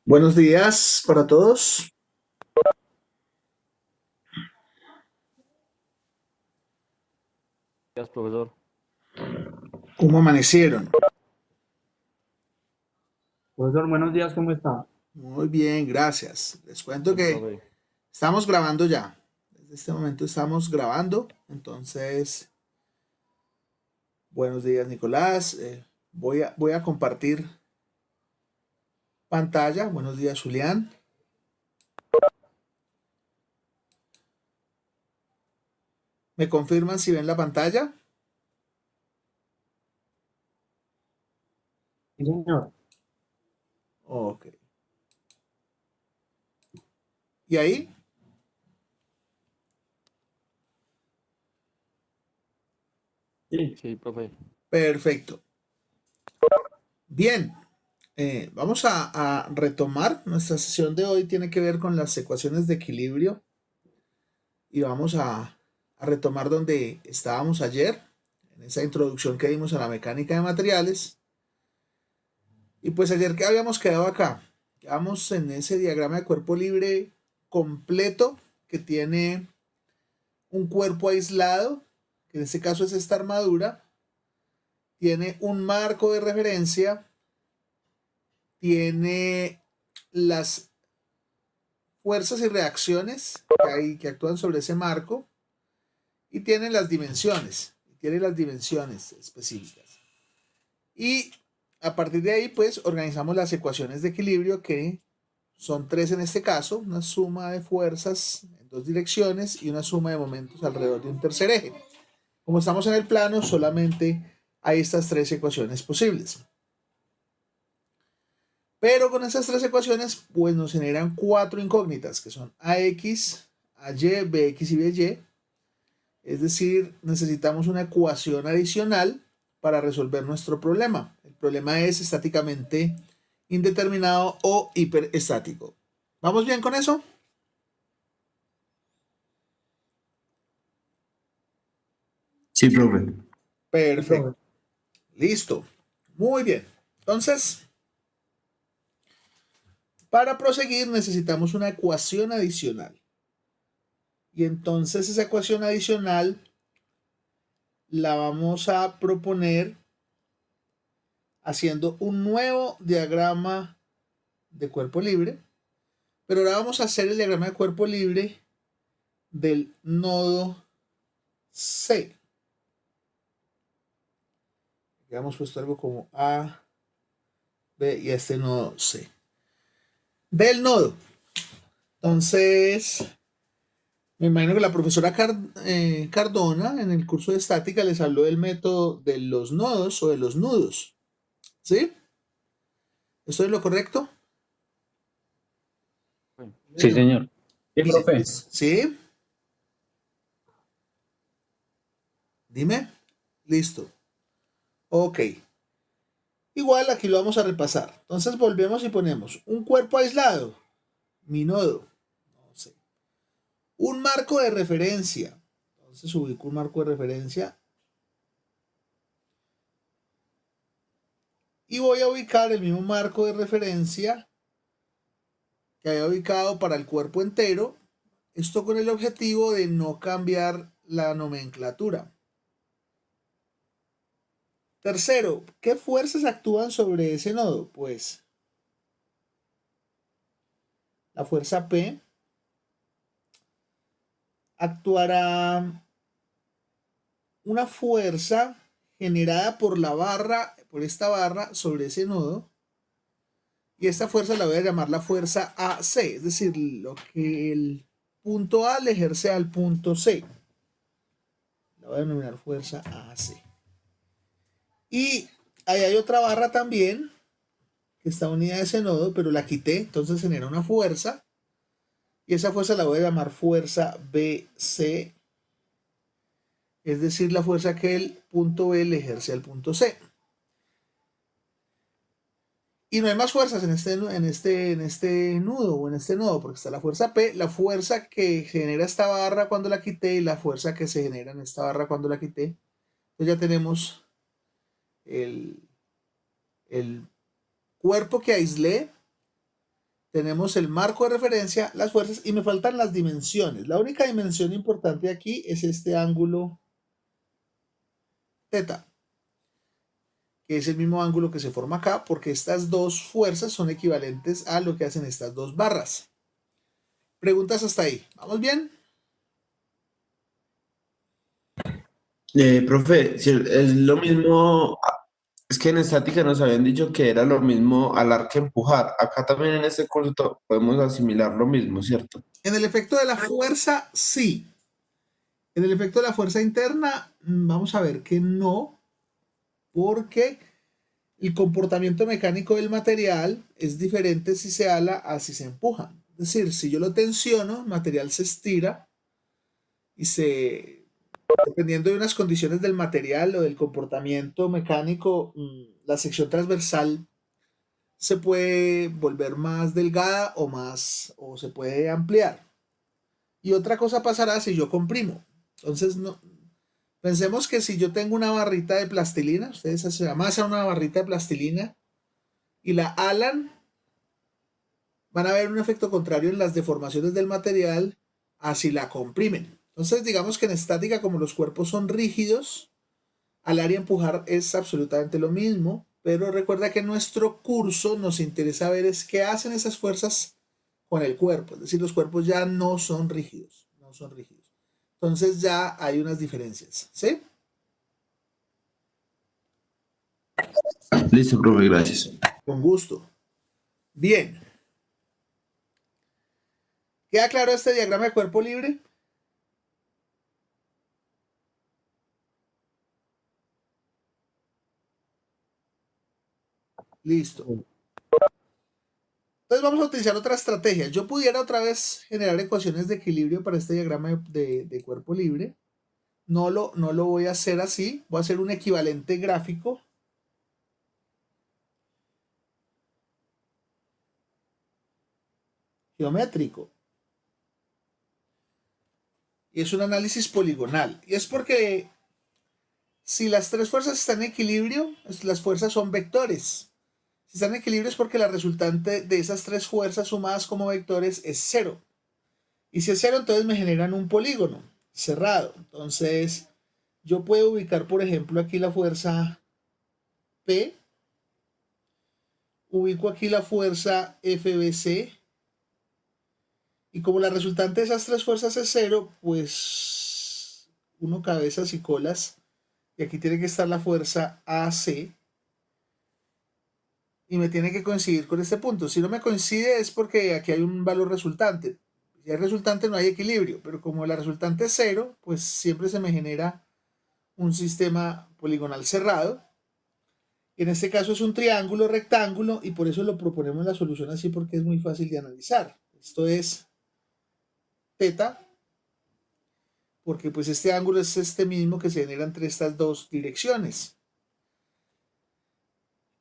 Buenos días para todos. Gracias, profesor. ¿Cómo amanecieron? Profesor, buenos días, ¿cómo está? Muy bien, gracias. Les cuento Bien, que profe. estamos grabando ya. Desde este momento estamos grabando. Entonces, buenos días, Nicolás. Voy a compartir pantalla. Buenos días, Julián. ¿Me confirman si ven la pantalla? Sí, señor. Ok. ¿Y ahí? Sí. Sí, profe. Perfecto. Bien. Vamos a retomar. Nuestra sesión de hoy tiene que ver con las ecuaciones de equilibrio y vamos a retomar donde estábamos ayer, en esa introducción que dimos a la mecánica de materiales. Y pues ayer que habíamos quedado acá, quedamos en ese diagrama de cuerpo libre completo que tiene un cuerpo aislado, que en este caso es esta armadura, tiene un marco de referencia, tiene las fuerzas y reacciones que actúan sobre ese marco y tiene las dimensiones específicas. Y a partir de ahí, pues, organizamos las ecuaciones de equilibrio, que son tres en este caso: una suma de fuerzas en dos direcciones y una suma de momentos alrededor de un tercer eje. Como estamos en el plano, solamente hay estas tres ecuaciones posibles. Pero con esas tres ecuaciones, pues nos generan cuatro incógnitas, que son AX, AY, BX y BY. Es decir, necesitamos una ecuación adicional para resolver nuestro problema. El problema es estáticamente indeterminado o hiperestático. ¿Vamos bien con eso? Sí, profe. Sí, Perfecto. profe. Listo. Muy bien. Entonces, para proseguir necesitamos una ecuación adicional. Y entonces esa ecuación adicional la vamos a proponer haciendo un nuevo diagrama de cuerpo libre. Pero ahora vamos a hacer el diagrama de cuerpo libre del nodo C. Hemos puesto algo como A, B y este nodo C. Del nodo. Entonces, me imagino que la profesora Cardona en el curso de estática les habló del método de los nodos o de los nudos. ¿Sí? ¿Estoy en lo correcto? Profe. Sí, Sí, señor. señor. Sí, profe. ¿Sí? Dime. Listo. Ok. Igual aquí lo vamos a repasar. Entonces volvemos y ponemos un cuerpo aislado, mi nodo. No sé. Un marco de referencia. Entonces ubico un marco de referencia y voy a ubicar el mismo marco de referencia que había ubicado para el cuerpo entero. Esto con el objetivo de no cambiar la nomenclatura. Tercero, ¿qué fuerzas actúan sobre ese nodo? Pues la fuerza P actuará una fuerza generada por la barra, por esta barra sobre ese nodo. Y esta fuerza la voy a llamar la fuerza AC, es decir, lo que el punto A le ejerce al punto C. La voy a denominar fuerza AC. Y ahí hay otra barra también que está unida a ese nodo, pero la quité, entonces genera una fuerza. Y esa fuerza la voy a llamar fuerza BC, es decir, la fuerza que el punto B le ejerce al punto C. Y no hay más fuerzas en este nudo o en este nodo, porque está la fuerza P, la fuerza que genera esta barra cuando la quité y la fuerza que se genera en esta barra cuando la quité. Entonces ya tenemos el, el cuerpo que aislé, tenemos el marco de referencia, las fuerzas, y me faltan las dimensiones. La única dimensión importante aquí es este ángulo θ, que es el mismo ángulo que se forma acá, porque estas dos fuerzas son equivalentes a lo que hacen estas dos barras. Preguntas hasta ahí. ¿Vamos bien? Profe, si es lo mismo, es que en estática nos habían dicho que era lo mismo alar que empujar. Acá también en este curso podemos asimilar lo mismo, ¿cierto? En el efecto de la fuerza, sí. En el efecto de la fuerza interna, vamos a ver que no, porque el comportamiento mecánico del material es diferente si se ala a si se empuja. Es decir, si yo lo tensiono, el material se estira y dependiendo de unas condiciones del material o del comportamiento mecánico, la sección transversal se puede volver más delgada o se puede ampliar. Y otra cosa pasará si yo comprimo. Entonces, no, pensemos que si yo tengo una barrita de plastilina, ustedes se amasan una barrita de plastilina y la alan, van a ver un efecto contrario en las deformaciones del material a si la comprimen. Entonces, digamos que en estática, como los cuerpos son rígidos, alar y empujar es absolutamente lo mismo, pero recuerda que en nuestro curso nos interesa ver es qué hacen esas fuerzas con el cuerpo, es decir, los cuerpos ya no son rígidos, no son rígidos. Entonces ya hay unas diferencias, ¿sí? Listo, profe, gracias. Con gusto. Bien. ¿Queda claro este diagrama de cuerpo libre? Listo. Entonces vamos a utilizar otra estrategia. Yo pudiera otra vez generar ecuaciones de equilibrio para este diagrama de cuerpo libre. No lo voy a hacer así. Voy a hacer un equivalente gráfico. Geométrico. Y es un análisis poligonal. Y es porque si las tres fuerzas están en equilibrio, las fuerzas son vectores. Si están en equilibrio es porque la resultante de esas tres fuerzas sumadas como vectores es cero. Y si es cero, entonces me generan un polígono cerrado. Entonces, yo puedo ubicar, por ejemplo, aquí la fuerza P. Ubico aquí la fuerza FBC. Y como la resultante de esas tres fuerzas es cero, pues uno cabezas y colas. Y aquí tiene que estar la fuerza AC. Y me tiene que coincidir con este punto. Si no me coincide es porque aquí hay un valor resultante. Si hay resultante no hay equilibrio, pero como la resultante es cero, pues siempre se me genera un sistema poligonal cerrado. En este caso es un triángulo rectángulo y por eso lo proponemos la solución así porque es muy fácil de analizar. Esto es θ, porque pues este ángulo es este mismo que se genera entre estas dos direcciones.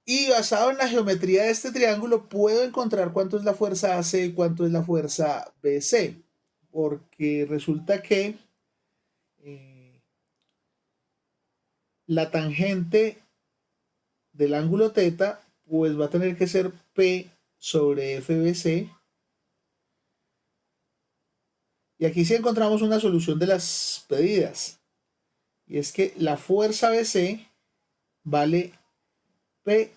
Y basado en la geometría de este triángulo, puedo encontrar cuánto es la fuerza AC y cuánto es la fuerza BC. Porque resulta que la tangente del ángulo θ, pues va a tener que ser P sobre FBC. Y aquí sí encontramos una solución de las pedidas. Y es que la fuerza BC vale P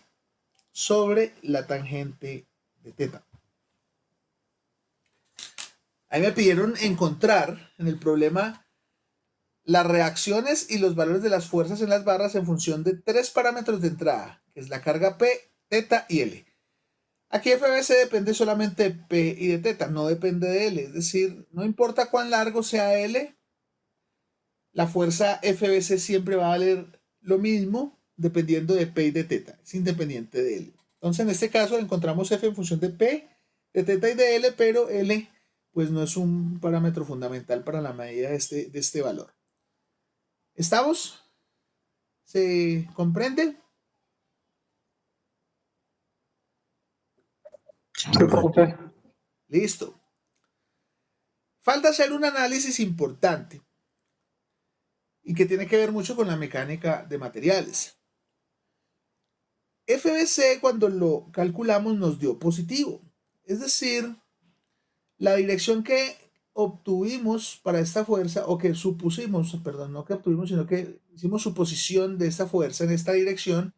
sobre la tangente de θ. Ahí me pidieron encontrar en el problema las reacciones y los valores de las fuerzas en las barras en función de tres parámetros de entrada, que es la carga P, θ y L. Aquí FBC depende solamente de P y de θ, no depende de L. Es decir, no importa cuán largo sea L, la fuerza FBC siempre va a valer lo mismo dependiendo de P y de θ. Es independiente de L. Entonces, en este caso, encontramos F en función de P, de θ y de L, pero L pues no es un parámetro fundamental para la medida de este valor. ¿Estamos? ¿Se comprende? Sí, profe. Listo. Falta hacer un análisis importante y que tiene que ver mucho con la mecánica de materiales. FBC cuando lo calculamos nos dio positivo. Es decir, la dirección que obtuvimos para esta fuerza, o que supusimos, perdón, no que obtuvimos, sino que hicimos suposición de esta fuerza en esta dirección,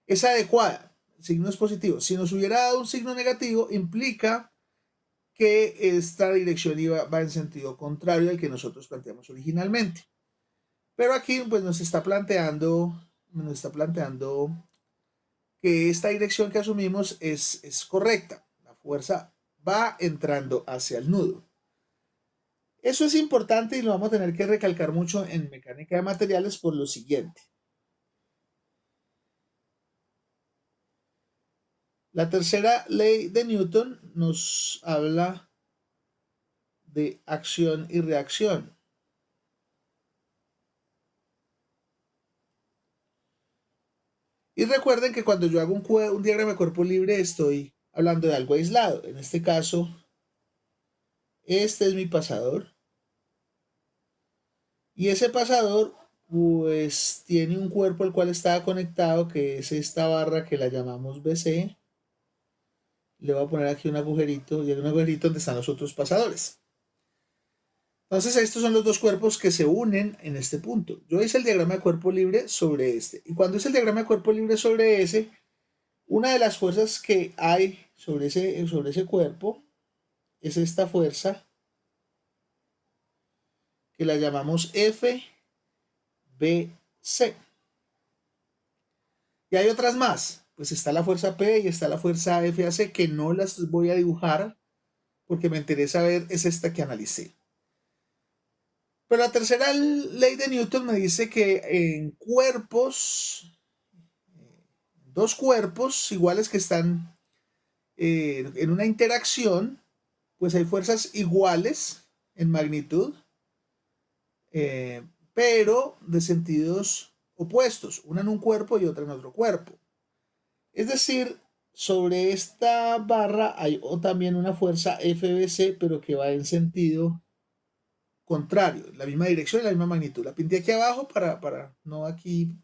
es adecuada. El signo es positivo. Si nos hubiera dado un signo negativo, implica que esta dirección va en sentido contrario al que nosotros planteamos originalmente. Pero aquí pues nos está planteando que esta dirección que asumimos es correcta. La fuerza va entrando hacia el nudo. Eso es importante y lo vamos a tener que recalcar mucho en mecánica de materiales por lo siguiente. La tercera ley de Newton nos habla de acción y reacción. Y recuerden que cuando yo hago un diagrama de cuerpo libre estoy hablando de algo aislado. En este caso, este es mi pasador. Y ese pasador pues tiene un cuerpo al cual está conectado, que es esta barra que la llamamos BC. Le voy a poner aquí un agujerito, y hay un agujerito donde están los otros pasadores. Entonces estos son los dos cuerpos que se unen en este punto. Yo hice el diagrama de cuerpo libre sobre este. Y cuando hice el diagrama de cuerpo libre sobre ese, una de las fuerzas que hay sobre ese cuerpo es esta fuerza que la llamamos FBC. Y hay otras más. Pues está la fuerza P y está la fuerza FAC, que no las voy a dibujar porque me interesa ver es esta que analicé. Pero la tercera ley de Newton me dice que en cuerpos, dos cuerpos iguales que están en una interacción, pues hay fuerzas iguales en magnitud, pero de sentidos opuestos, una en un cuerpo y otra en otro cuerpo. Es decir, sobre esta barra hay también una fuerza FBC, pero que va en sentido contrario, la misma dirección y la misma magnitud. La pinté aquí abajo para no aquí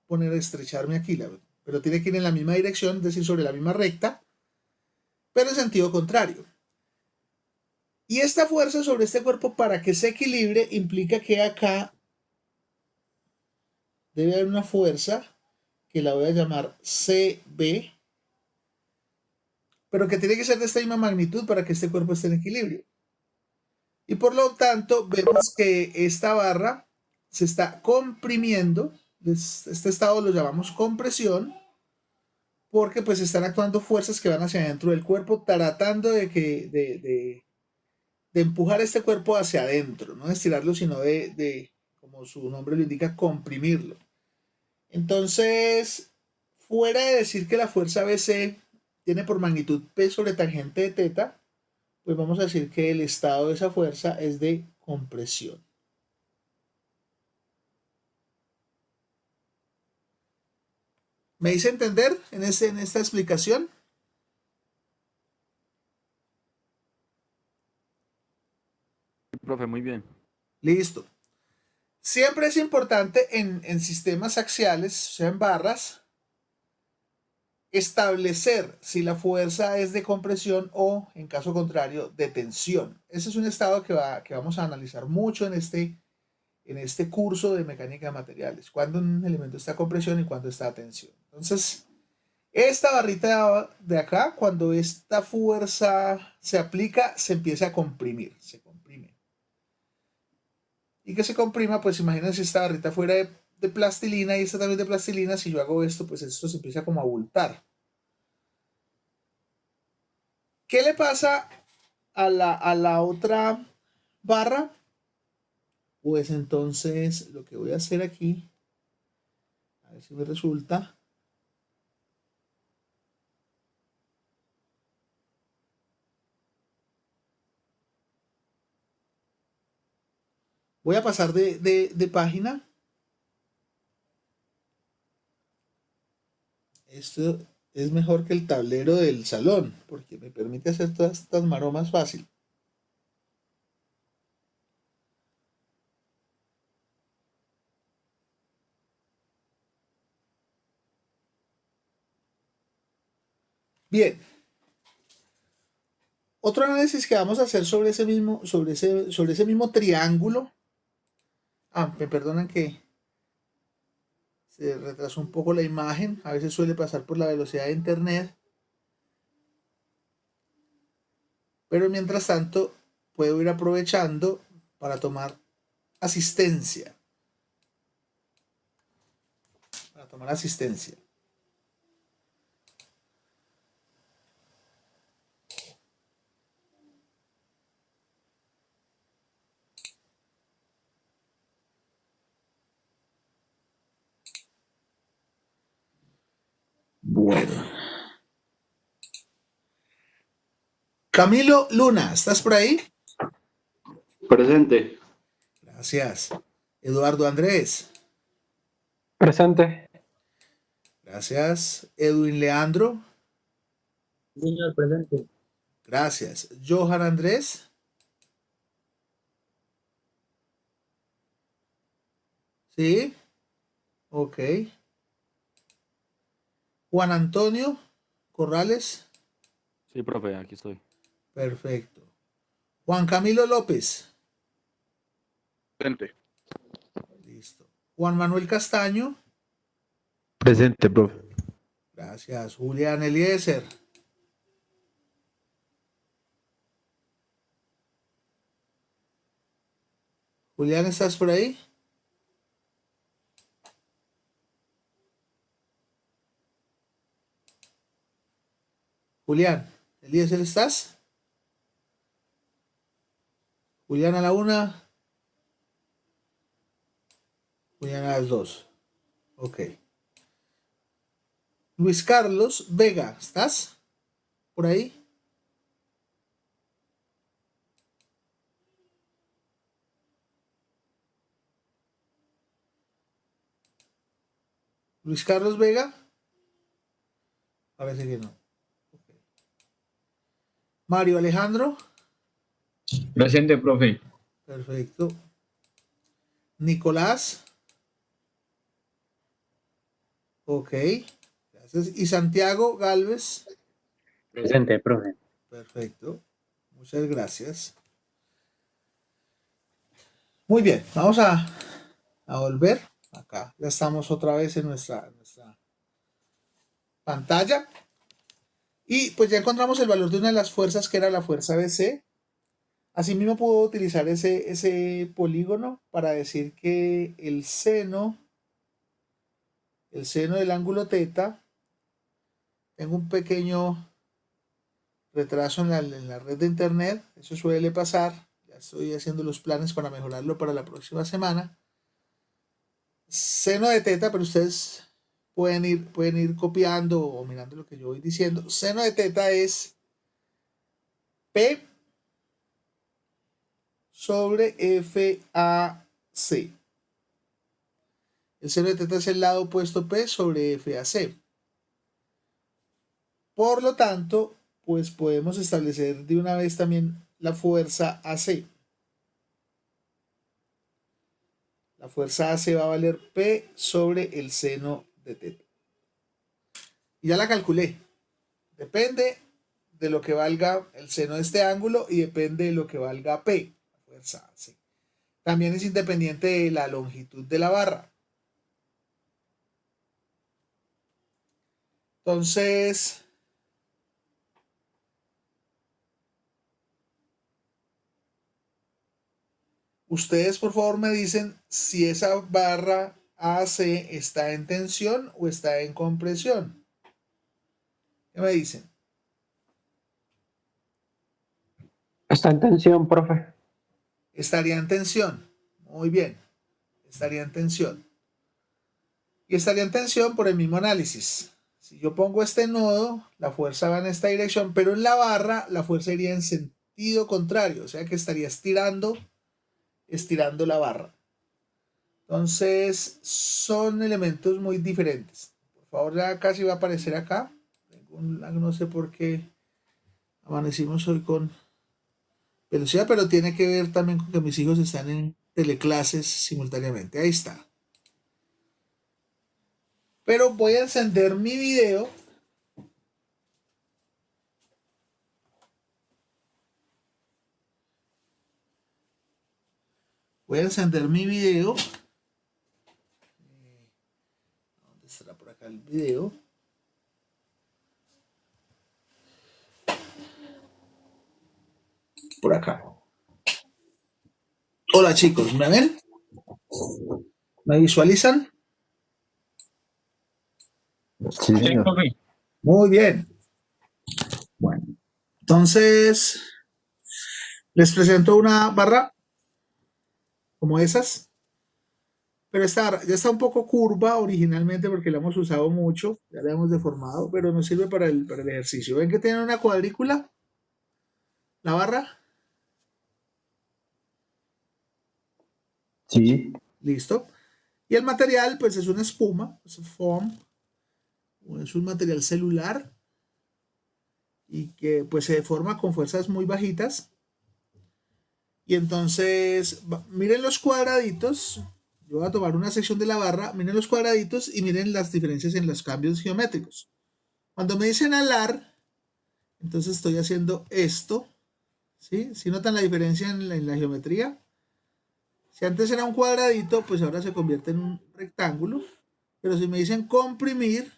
estrecharme aquí, pero tiene que ir en la misma dirección, es decir, sobre la misma recta, pero en sentido contrario. Y esta fuerza sobre este cuerpo, para que se equilibre, implica que acá debe haber una fuerza que la voy a llamar CB, pero que tiene que ser de esta misma magnitud para que este cuerpo esté en equilibrio. Y por lo tanto, vemos que esta barra se está comprimiendo. Este estado lo llamamos compresión, porque pues están actuando fuerzas que van hacia adentro del cuerpo, tratando de empujar este cuerpo hacia adentro, no de estirarlo, sino como su nombre lo indica, comprimirlo. Entonces, fuera de decir que la fuerza BC tiene por magnitud P sobre tangente de teta, pues vamos a decir que el estado de esa fuerza es de compresión. ¿Me hice entender en esta explicación? Profe, muy bien. Listo. Siempre es importante en sistemas axiales, o sea, en barras, establecer si la fuerza es de compresión o, en caso contrario, de tensión. Ese es un estado que vamos a analizar mucho en este curso de mecánica de materiales. Cuando un elemento está a compresión y cuando está a tensión. Entonces, esta barrita de acá, cuando esta fuerza se aplica, se empieza a comprimir, se comprime. Y que se comprima, pues imagínense esta barrita fuera de plastilina y esta también de plastilina. Si yo hago esto, pues esto se empieza como a abultar. ¿Qué le pasa a la otra barra? Pues entonces lo que voy a hacer aquí, a ver si me resulta. Voy a pasar de página. Esto es mejor que el tablero del salón, porque me permite hacer todas estas maromas fácil. Bien. Otro análisis que vamos a hacer sobre ese mismo triángulo. Me perdonan que se retrasó un poco la imagen. A veces suele pasar por la velocidad de internet. Pero mientras tanto, puedo ir aprovechando para tomar asistencia. Bueno. Camilo Luna, ¿estás por ahí? Presente. Gracias. Eduardo Andrés. Presente. Gracias. Edwin Leandro. Señor, presente. Gracias. Johan Andrés. ¿Sí? Ok. Juan Antonio Corrales. Sí, profe, aquí estoy. Perfecto. Juan Camilo López. Presente. Listo. Juan Manuel Castaño. Presente, profe. Gracias. Julián Eliezer. Julián, ¿estás por ahí? Julián, Eliezer, ¿estás? Julián a la 1. Julián a las 2. Ok. Luis Carlos Vega, ¿estás por ahí? Luis Carlos Vega. Parece que no. Okay. Mario Alejandro. Presente, profe. Perfecto. Nicolás. Ok. Gracias. Y Santiago Galvez. Presente, profe. Perfecto. Muchas gracias. Muy bien. Vamos a volver. Acá ya estamos otra vez en nuestra pantalla. Y pues ya encontramos el valor de una de las fuerzas que era la fuerza BC. Asimismo puedo utilizar ese polígono para decir que el seno del ángulo θ, tengo un pequeño retraso en la red de internet, eso suele pasar, ya estoy haciendo los planes para mejorarlo para la próxima semana. Seno de θ, pero ustedes pueden ir copiando o mirando lo que yo voy diciendo. Seno de θ es P sobre FAC. El seno de θ es el lado opuesto P sobre FAC. Por lo tanto, pues podemos establecer de una vez también la fuerza AC. La fuerza AC va a valer P sobre el seno de θ. Y ya la calculé. Depende de lo que valga el seno de este ángulo y depende de lo que valga P, la fuerza AC. También es independiente de la longitud de la barra. Entonces, ustedes por favor me dicen si esa barra AC está en tensión o está en compresión. ¿Qué me dicen? Está en tensión, profe. Estaría en tensión. Muy bien. Estaría en tensión. Y estaría en tensión por el mismo análisis. Si yo pongo este nodo, la fuerza va en esta dirección, pero en la barra la fuerza iría en sentido contrario, o sea que estaría estirando la barra. Entonces, son elementos muy diferentes. Por favor, ya casi va a aparecer acá. No sé por qué amanecimos hoy con velocidad, pero tiene que ver también con que mis hijos están en teleclases simultáneamente. Ahí está. Pero voy a encender mi video Voy a encender mi video. ¿Dónde estará por acá el video? Por acá. Hola chicos, ¿me ven? ¿Me visualizan? Sí, Sí, señor. profe. Muy bien. Bueno, entonces les presento una barra como esas, pero esta barra ya está un poco curva originalmente porque la hemos usado mucho, ya la hemos deformado, pero nos sirve para el ejercicio. ¿Ven que tiene una cuadrícula? La barra. Sí. Listo. Y el material, pues es una espuma, es foam, es un material celular y que pues se deforma con fuerzas muy bajitas. Y entonces, miren los cuadraditos. Yo voy a tomar una sección de la barra, miren los cuadraditos y miren las diferencias en los cambios geométricos. Cuando me dicen alar, entonces estoy haciendo esto. ¿Sí? ¿Sí notan la diferencia en la geometría? Si antes era un cuadradito, pues ahora se convierte en un rectángulo. Pero si me dicen comprimir,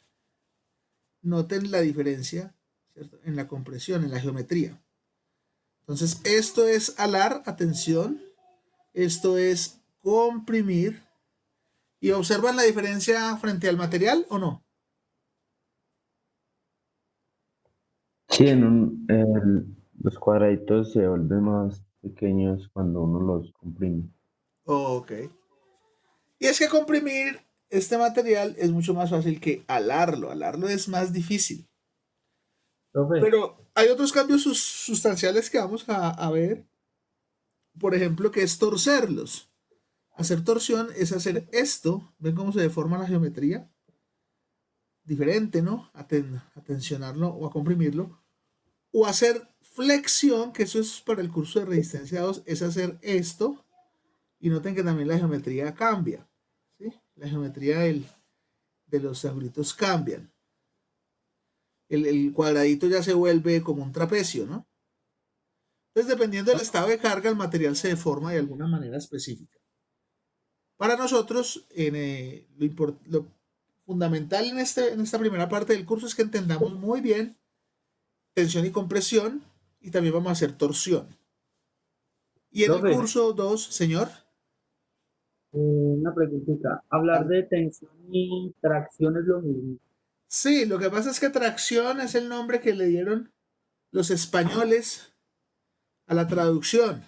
noten la diferencia, ¿cierto? En la compresión, en la geometría. Entonces, esto es alar, atención. Esto es comprimir. ¿Y observan la diferencia frente al material o no? Sí, los cuadraditos se vuelven más pequeños cuando uno los comprime. Ok. Y es que comprimir este material es mucho más fácil que alarlo. Alarlo es más difícil. Profe, Pero hay otros cambios sustanciales que vamos a ver. Por ejemplo, que es torcerlos. Hacer torsión es hacer esto. ¿Ven cómo se deforma la geometría? Diferente, ¿no? A tensionarlo o a comprimirlo. O hacer flexión, que eso es para el curso de resistencia 2, es hacer esto. Y noten que también la geometría cambia. ¿Sí? La geometría de los triangulitos cambian. El cuadradito ya se vuelve como un trapecio, ¿no? Entonces, dependiendo del estado de carga, el material se deforma de alguna manera específica. Para nosotros, lo fundamental en esta primera parte del curso es que entendamos muy bien tensión y compresión y también vamos a hacer torsión. Y en el profe, curso 2, señor, una preguntita. Hablar de tensión y tracción es lo mismo. sí, lo que pasa es que tracción es el nombre que le dieron los españoles a la traducción.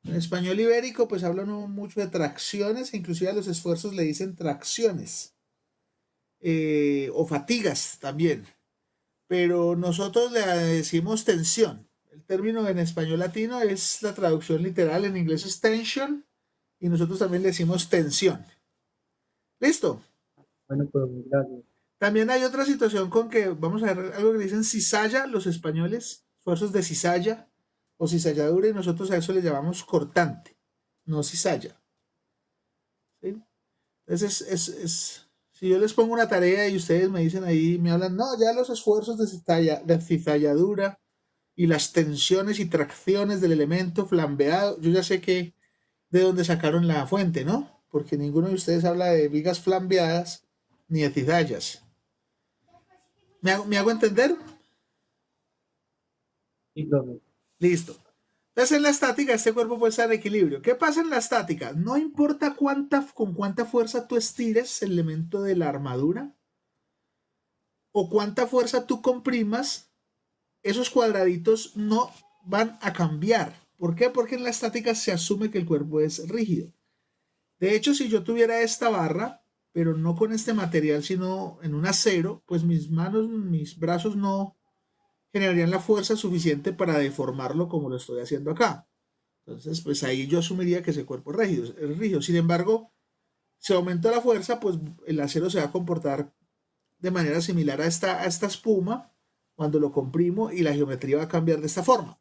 En español ibérico, pues hablan mucho de tracciones, inclusive a los esfuerzos le dicen tracciones, o fatigas también, pero nosotros le decimos tensión. El término en español latino es la traducción literal, en inglés es tension, y nosotros también le decimos tensión. ¿Listo? Bueno, pues gracias. También hay otra situación con que vamos a ver algo que le dicen cizalla, los españoles, esfuerzos de cizalla o cizalladura, y nosotros a eso le llamamos cortante, no cizalla. ¿Sí? Entonces, si yo les pongo una tarea y ustedes me dicen ahí, me hablan, no, ya los esfuerzos de cizalladura y las tensiones y tracciones del elemento flambeado, yo ya sé que de dónde sacaron la fuente, ¿no? Porque ninguno de ustedes habla de vigas flambeadas ni de cizallas. ¿Me hago entender? Sí, profe. Listo. Entonces en la estática este cuerpo puede estar en equilibrio. ¿Qué pasa en la estática? No importa con cuánta fuerza tú estires el elemento de la armadura o cuánta fuerza tú comprimas, esos cuadraditos no van a cambiar. ¿Por qué? Porque en la estática se asume que el cuerpo es rígido. De hecho, si yo tuviera esta barra, pero no con este material, sino en un acero, pues mis manos, mis brazos no generarían la fuerza suficiente para deformarlo como lo estoy haciendo acá. Entonces, pues ahí yo asumiría que ese cuerpo es rígido. Sin embargo, si aumenta la fuerza, pues el acero se va a comportar de manera similar a esta espuma cuando lo comprimo y la geometría va a cambiar de esta forma.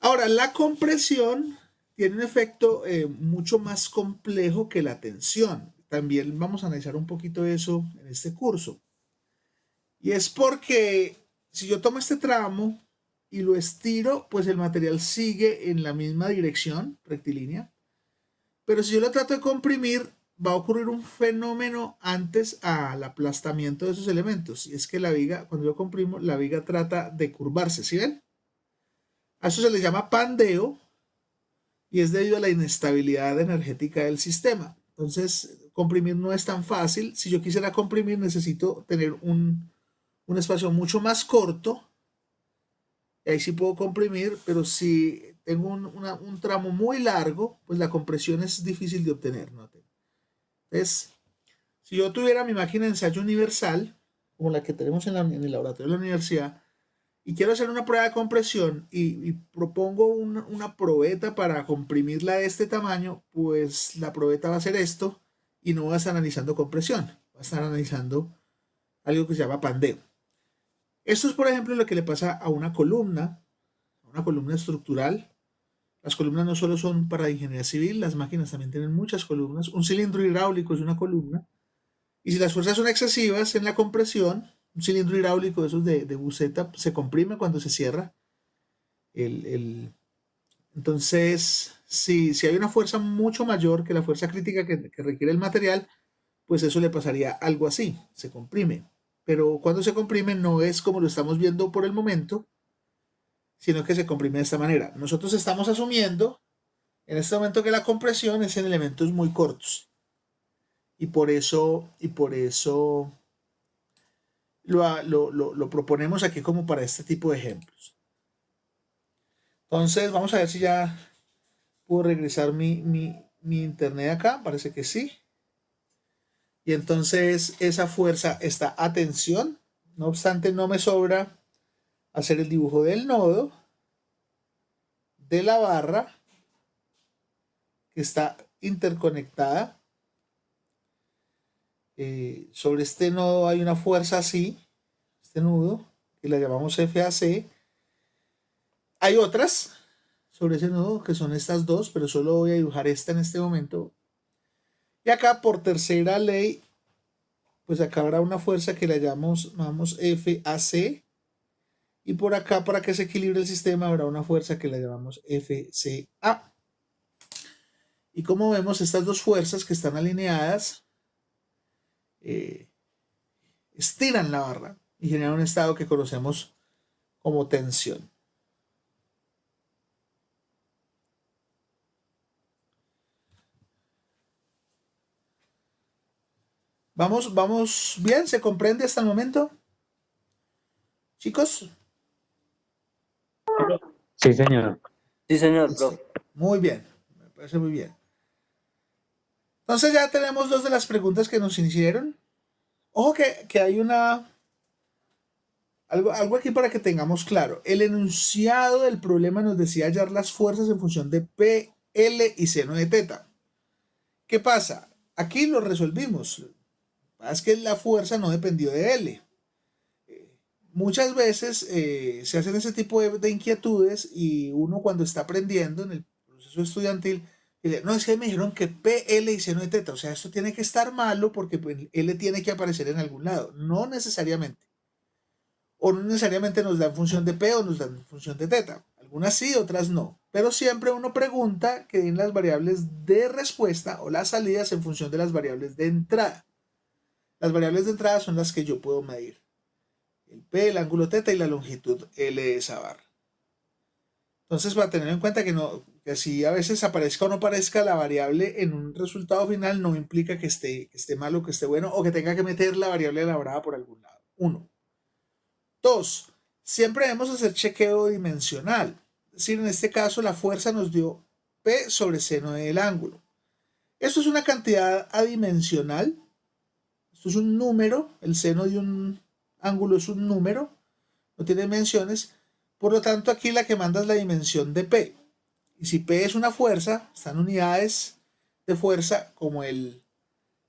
Ahora, la compresión tiene un efecto mucho más complejo que la tensión. También vamos a analizar un poquito eso en este curso. Y es porque si yo tomo este tramo y lo estiro, pues el material sigue en la misma dirección rectilínea. Pero si yo lo trato de comprimir, va a ocurrir un fenómeno antes al aplastamiento de esos elementos. Y es que la viga, cuando yo comprimo, la viga trata de curvarse, ¿sí ven? A eso se le llama pandeo y es debido a la inestabilidad energética del sistema. Entonces, comprimir no es tan fácil. Si yo quisiera comprimir, necesito tener un espacio mucho más corto. Y ahí sí puedo comprimir, pero si tengo un tramo muy largo, pues la compresión es difícil de obtener, ¿no? Entonces, si yo tuviera mi máquina de ensayo universal, como la que tenemos en el laboratorio de la universidad, y quiero hacer una prueba de compresión y propongo una probeta para comprimirla de este tamaño, pues la probeta va a hacer esto y no va a estar analizando compresión, va a estar analizando algo que se llama pandeo. Esto es, por ejemplo, lo que le pasa a una columna estructural. Las columnas no solo son para ingeniería civil, las máquinas también tienen muchas columnas. Un cilindro hidráulico es una columna. Y si las fuerzas son excesivas en la compresión, un cilindro hidráulico de esos de buceta se comprime cuando se cierra. Entonces, si hay una fuerza mucho mayor que la fuerza crítica que requiere el material, pues eso le pasaría algo así, se comprime. Pero cuando se comprime no es como lo estamos viendo por el momento, sino que se comprime de esta manera. Nosotros estamos asumiendo en este momento que la compresión es en elementos muy cortos. Y por eso lo proponemos aquí como para este tipo de ejemplos. Entonces, vamos a ver si ya puedo regresar mi internet acá. Parece que sí. Y entonces esa fuerza está a tensión. No obstante, no me sobra hacer el dibujo del nodo, de la barra, que está interconectada. Sobre este nodo hay una fuerza así, este nudo, que la llamamos FAC. Hay otras sobre ese nudo, que son estas dos, pero solo voy a dibujar esta en este momento. Y acá, por tercera ley, pues acá habrá una fuerza que la llamamos FAC. Y por acá, para que se equilibre el sistema, habrá una fuerza que la llamamos FCA. Y como vemos, estas dos fuerzas que están alineadas estiran la barra y generan un estado que conocemos como tensión. Vamos bien, ¿se comprende hasta el momento? Chicos, Sí, señor. Sí, señor, listo. profe. Muy bien, me parece muy bien. Entonces ya tenemos dos de las preguntas que nos hicieron. Ojo que hay algo aquí para que tengamos claro. El enunciado del problema nos decía hallar las fuerzas en función de P, L y seno de teta. ¿Qué pasa? Aquí lo resolvimos. Es que la fuerza no dependió de L. Muchas veces se hacen ese tipo de inquietudes y uno cuando está aprendiendo en el proceso estudiantil, dice, no, es que me dijeron que P, L y seno de teta, o sea, esto tiene que estar malo porque pues, L tiene que aparecer en algún lado. No necesariamente. O no necesariamente nos da en función de P o nos da en función de teta. Algunas sí, otras no. Pero siempre uno pregunta que den las variables de respuesta o las salidas en función de las variables de entrada. Las variables de entrada son las que yo puedo medir. El P, el ángulo teta y la longitud L de esa barra. Entonces, para tener en cuenta que si a veces aparezca o no aparezca la variable en un resultado final, no implica que esté mal o que esté bueno o que tenga que meter la variable elaborada por algún lado. 1. 2. Siempre debemos hacer chequeo dimensional. Es decir, en este caso la fuerza nos dio P sobre seno del ángulo. Esto es una cantidad adimensional. Esto es un número. El seno de un ángulo es un número. No tiene dimensiones. Por lo tanto, aquí la que manda es la dimensión de P. Y si P es una fuerza, están unidades de fuerza como el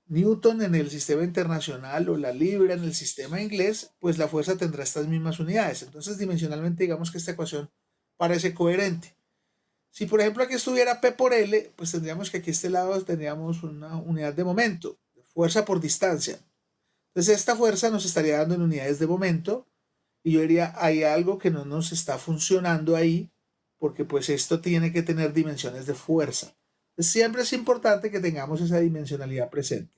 Newton en el sistema internacional o la libra en el sistema inglés, pues la fuerza tendrá estas mismas unidades. Entonces, dimensionalmente, digamos que esta ecuación parece coherente. Si, por ejemplo, aquí estuviera P por L, pues tendríamos que aquí a este lado tendríamos una unidad de momento, fuerza por distancia. Entonces, esta fuerza nos estaría dando en unidades de momento Y yo diría, hay algo que no nos está funcionando ahí, porque pues esto tiene que tener dimensiones de fuerza. Siempre es importante que tengamos esa dimensionalidad presente.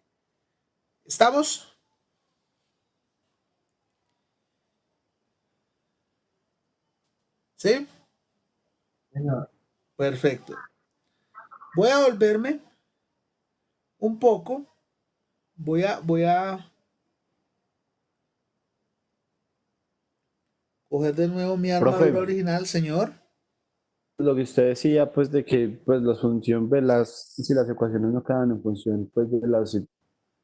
¿Estamos? ¿Sí? Señor. Perfecto. Voy a volverme un poco. Voy a coger de nuevo mi armadura Profe, original, señor. lo que usted decía, pues, de que, pues, la función, pues, si las ecuaciones no quedan en función, pues, de las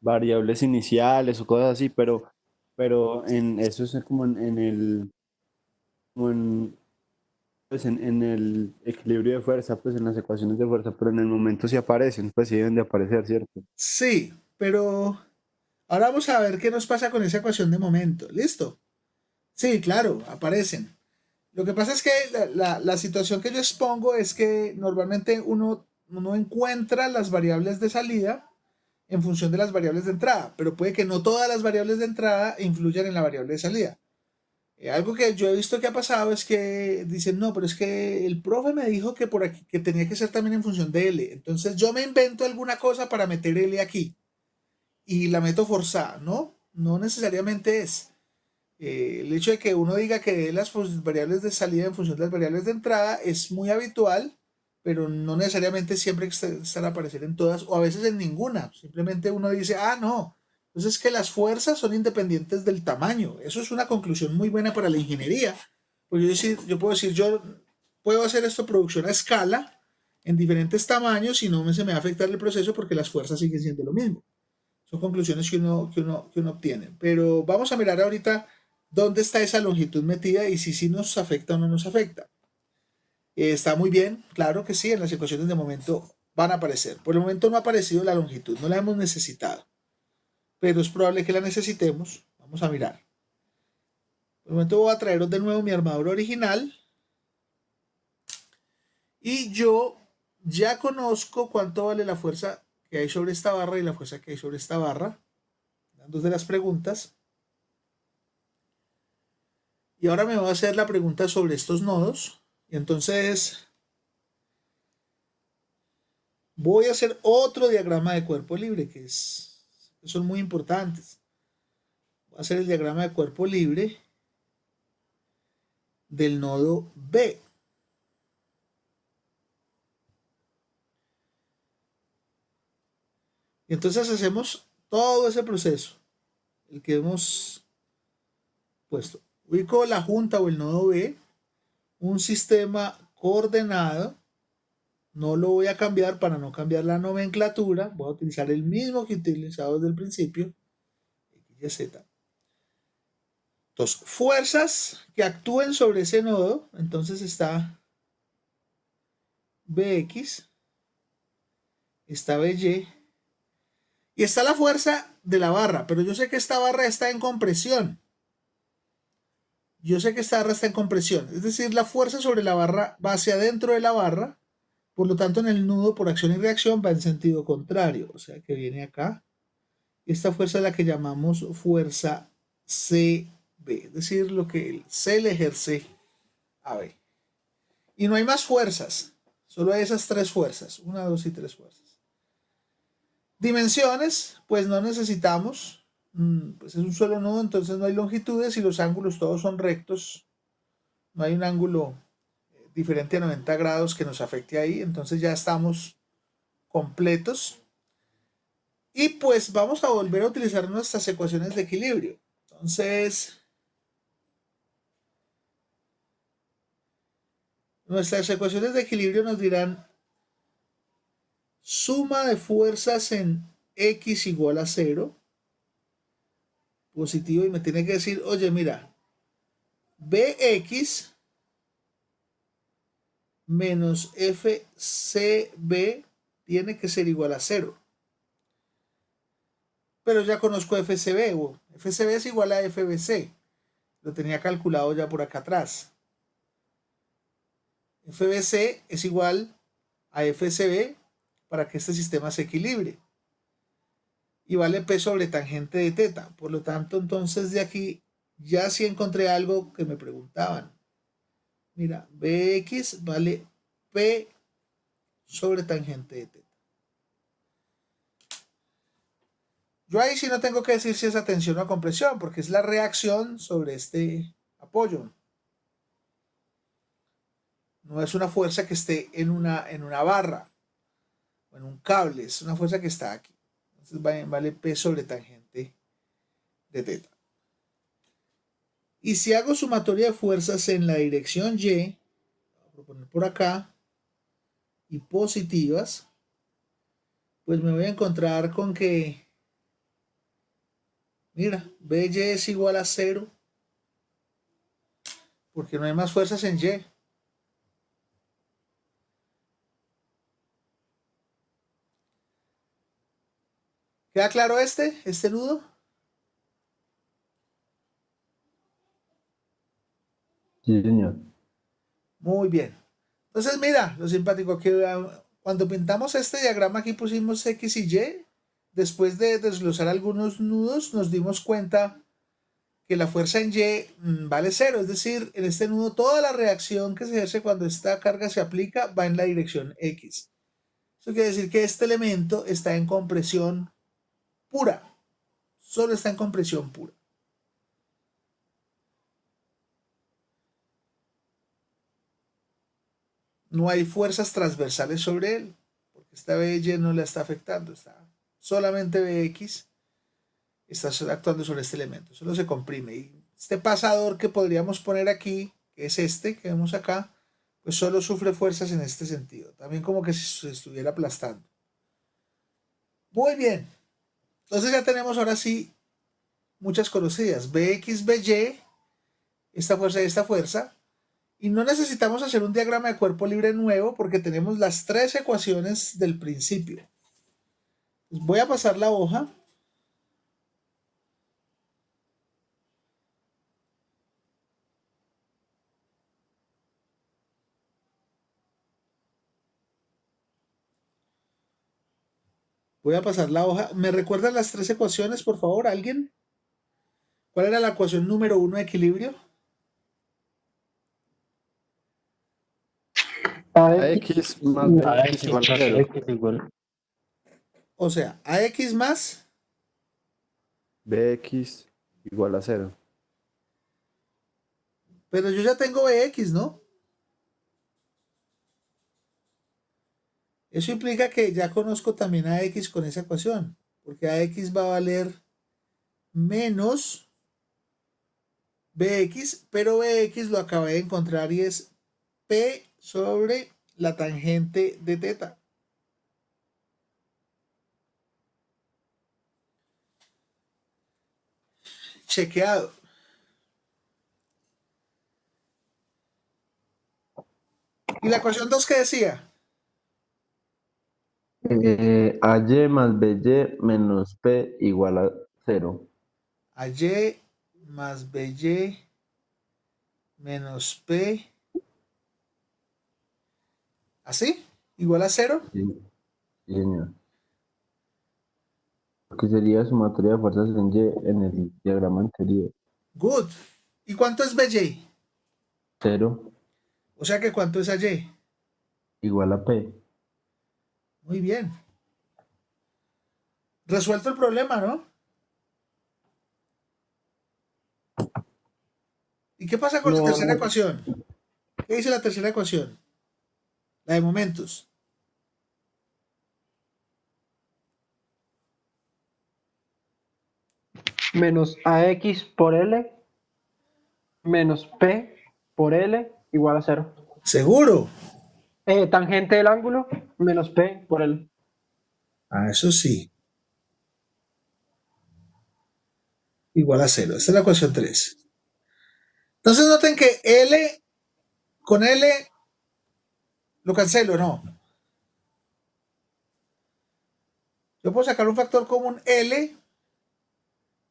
variables iniciales o cosas así, pero eso es como como en, pues, en el equilibrio de fuerza, pues, en las ecuaciones de fuerza, pero en el momento sí aparecen, pues, sí deben de aparecer, ¿cierto? Sí, pero ahora vamos a ver qué nos pasa con esa ecuación de momento. ¿Listo? Sí, claro, aparecen. Lo que pasa es que la situación que yo expongo es que normalmente uno encuentra las variables de salida en función de las variables de entrada, pero puede que no todas las variables de entrada influyan en la variable de salida. Algo que yo he visto que ha pasado es que dicen, no, pero es que el profe me dijo que por aquí, que tenía que ser también en función de L. Entonces yo me invento alguna cosa para meter L aquí y la meto forzada, ¿no? No necesariamente es. El hecho de que uno diga que dé las variables de salida en función de las variables de entrada es muy habitual, pero no necesariamente siempre están a aparecer en todas o a veces en ninguna. Simplemente uno dice, ah, no. Entonces que las fuerzas son independientes del tamaño. Eso es una conclusión muy buena para la ingeniería. Pues yo puedo decir, yo puedo hacer esto producción a escala en diferentes tamaños y no se me va a afectar el proceso porque las fuerzas siguen siendo lo mismo. Son conclusiones que uno obtiene. Pero vamos a mirar ahorita dónde está esa longitud metida y si sí nos afecta o no nos afecta. Está muy bien, claro que sí, en las ecuaciones de momento van a aparecer. Por el momento no ha aparecido la longitud, no la hemos necesitado, pero es probable que la necesitemos. Vamos a mirar. Por el momento voy a traeros de nuevo mi armadura original y yo ya conozco cuánto vale la fuerza que hay sobre esta barra y la fuerza que hay sobre esta barra. Dos de las preguntas. Y ahora me voy a hacer la pregunta sobre estos nodos. Y entonces voy a hacer otro diagrama de cuerpo libre, que son muy importantes. Voy a hacer el diagrama de cuerpo libre del nodo B. Y entonces hacemos todo ese proceso, el que hemos puesto. Ubico la junta o el nodo B, un sistema coordenado. No lo voy a cambiar para no cambiar la nomenclatura. Voy a utilizar el mismo que he utilizado desde el principio. X, Y, Z. Entonces, fuerzas que actúen sobre ese nodo. Entonces está Bx, está By y está la fuerza de la barra. Pero yo sé que esta barra está en compresión. Yo sé que esta barra está en compresión. Es decir, la fuerza sobre la barra va hacia adentro de la barra. Por lo tanto, en el nudo por acción y reacción va en sentido contrario. O sea que viene acá. Esta fuerza es la que llamamos fuerza CB. Es decir, lo que el C le ejerce a B. Y no hay más fuerzas. Solo hay esas tres fuerzas. 1, 2 y 3 fuerzas. Dimensiones, pues no necesitamos. Pues es un solo nodo, entonces no hay longitudes y los ángulos todos son rectos. No hay un ángulo diferente a 90 grados que nos afecte ahí. Entonces ya estamos completos. Y pues vamos a volver a utilizar nuestras ecuaciones de equilibrio. Entonces, nuestras ecuaciones de equilibrio nos dirán suma de fuerzas en X igual a 0, positivo, y me tiene que decir, oye, mira, Bx menos FCB tiene que ser igual a 0. Pero ya conozco FCB, FCB es igual a FBC. Lo tenía calculado ya por acá atrás. FBC es igual a FCB para que este sistema se equilibre. Y vale P sobre tangente de teta. Por lo tanto, entonces de aquí ya sí encontré algo que me preguntaban. Mira, Bx vale P sobre tangente de teta. Yo ahí sí no tengo que decir si es a tensión o a compresión, porque es la reacción sobre este apoyo. No es una fuerza que esté en una barra o en un cable, es una fuerza que está aquí. Entonces vale P sobre tangente de teta. Y si hago sumatoria de fuerzas en la dirección Y, voy a proponer por acá, y positivas, pues me voy a encontrar con que, mira, BY es igual a 0, porque no hay más fuerzas en Y. ¿Queda claro este nudo? Sí, señor. Muy bien. Entonces, mira, lo simpático que cuando pintamos este diagrama aquí pusimos X y Y. Después de desglosar algunos nudos, nos dimos cuenta que la fuerza en Y vale 0. Es decir, en este nudo toda la reacción que se ejerce cuando esta carga se aplica va en la dirección X. Eso quiere decir que este elemento está en compresión pura. Solo está en compresión pura. No hay fuerzas transversales sobre él, porque esta BY no la está afectando, está solamente BX está actuando sobre este elemento, solo se comprime. Y este pasador que podríamos poner aquí, que es este que vemos acá, pues solo sufre fuerzas en este sentido, también como que si se estuviera aplastando. Muy bien, entonces ya tenemos ahora sí muchas conocidas, BX, BY, esta fuerza y esta fuerza. Y no necesitamos hacer un diagrama de cuerpo libre nuevo porque tenemos las tres ecuaciones del principio. Pues voy a pasar la hoja. Voy a pasar la hoja. ¿Me recuerdan las tres ecuaciones, por favor, alguien? ¿Cuál era la ecuación número 1 de equilibrio? AX más BX igual a 0. X igual. O sea, AX más, BX igual a 0. pero yo ya tengo BX, ¿no? Eso implica que ya conozco también AX con esa ecuación, porque AX va a valer menos BX, pero BX lo acabé de encontrar y es P sobre la tangente de teta. Chequeado. ¿Y la ecuación 2 qué decía? AY más BY menos P igual a 0. AY más BY menos P. ¿Así? ¿Igual a 0? Sí, sí, señor. Que sería sumatoria de fuerzas en Y en el diagrama anterior. Good. ¿Y cuánto es BY? 0 O sea que ¿cuánto es AY? igual a P. Muy bien. Resuelto el problema, ¿no? ¿Y qué pasa con la No, tercera no. ecuación? ¿Qué dice la tercera ecuación? La de momentos. Menos AX por L menos P por L igual a 0. Seguro. Tangente del ángulo menos P por L. Ah, eso sí. Igual a 0. Esta es la ecuación 3. Entonces noten que L con L lo cancelo, ¿no? Yo puedo sacar un factor común L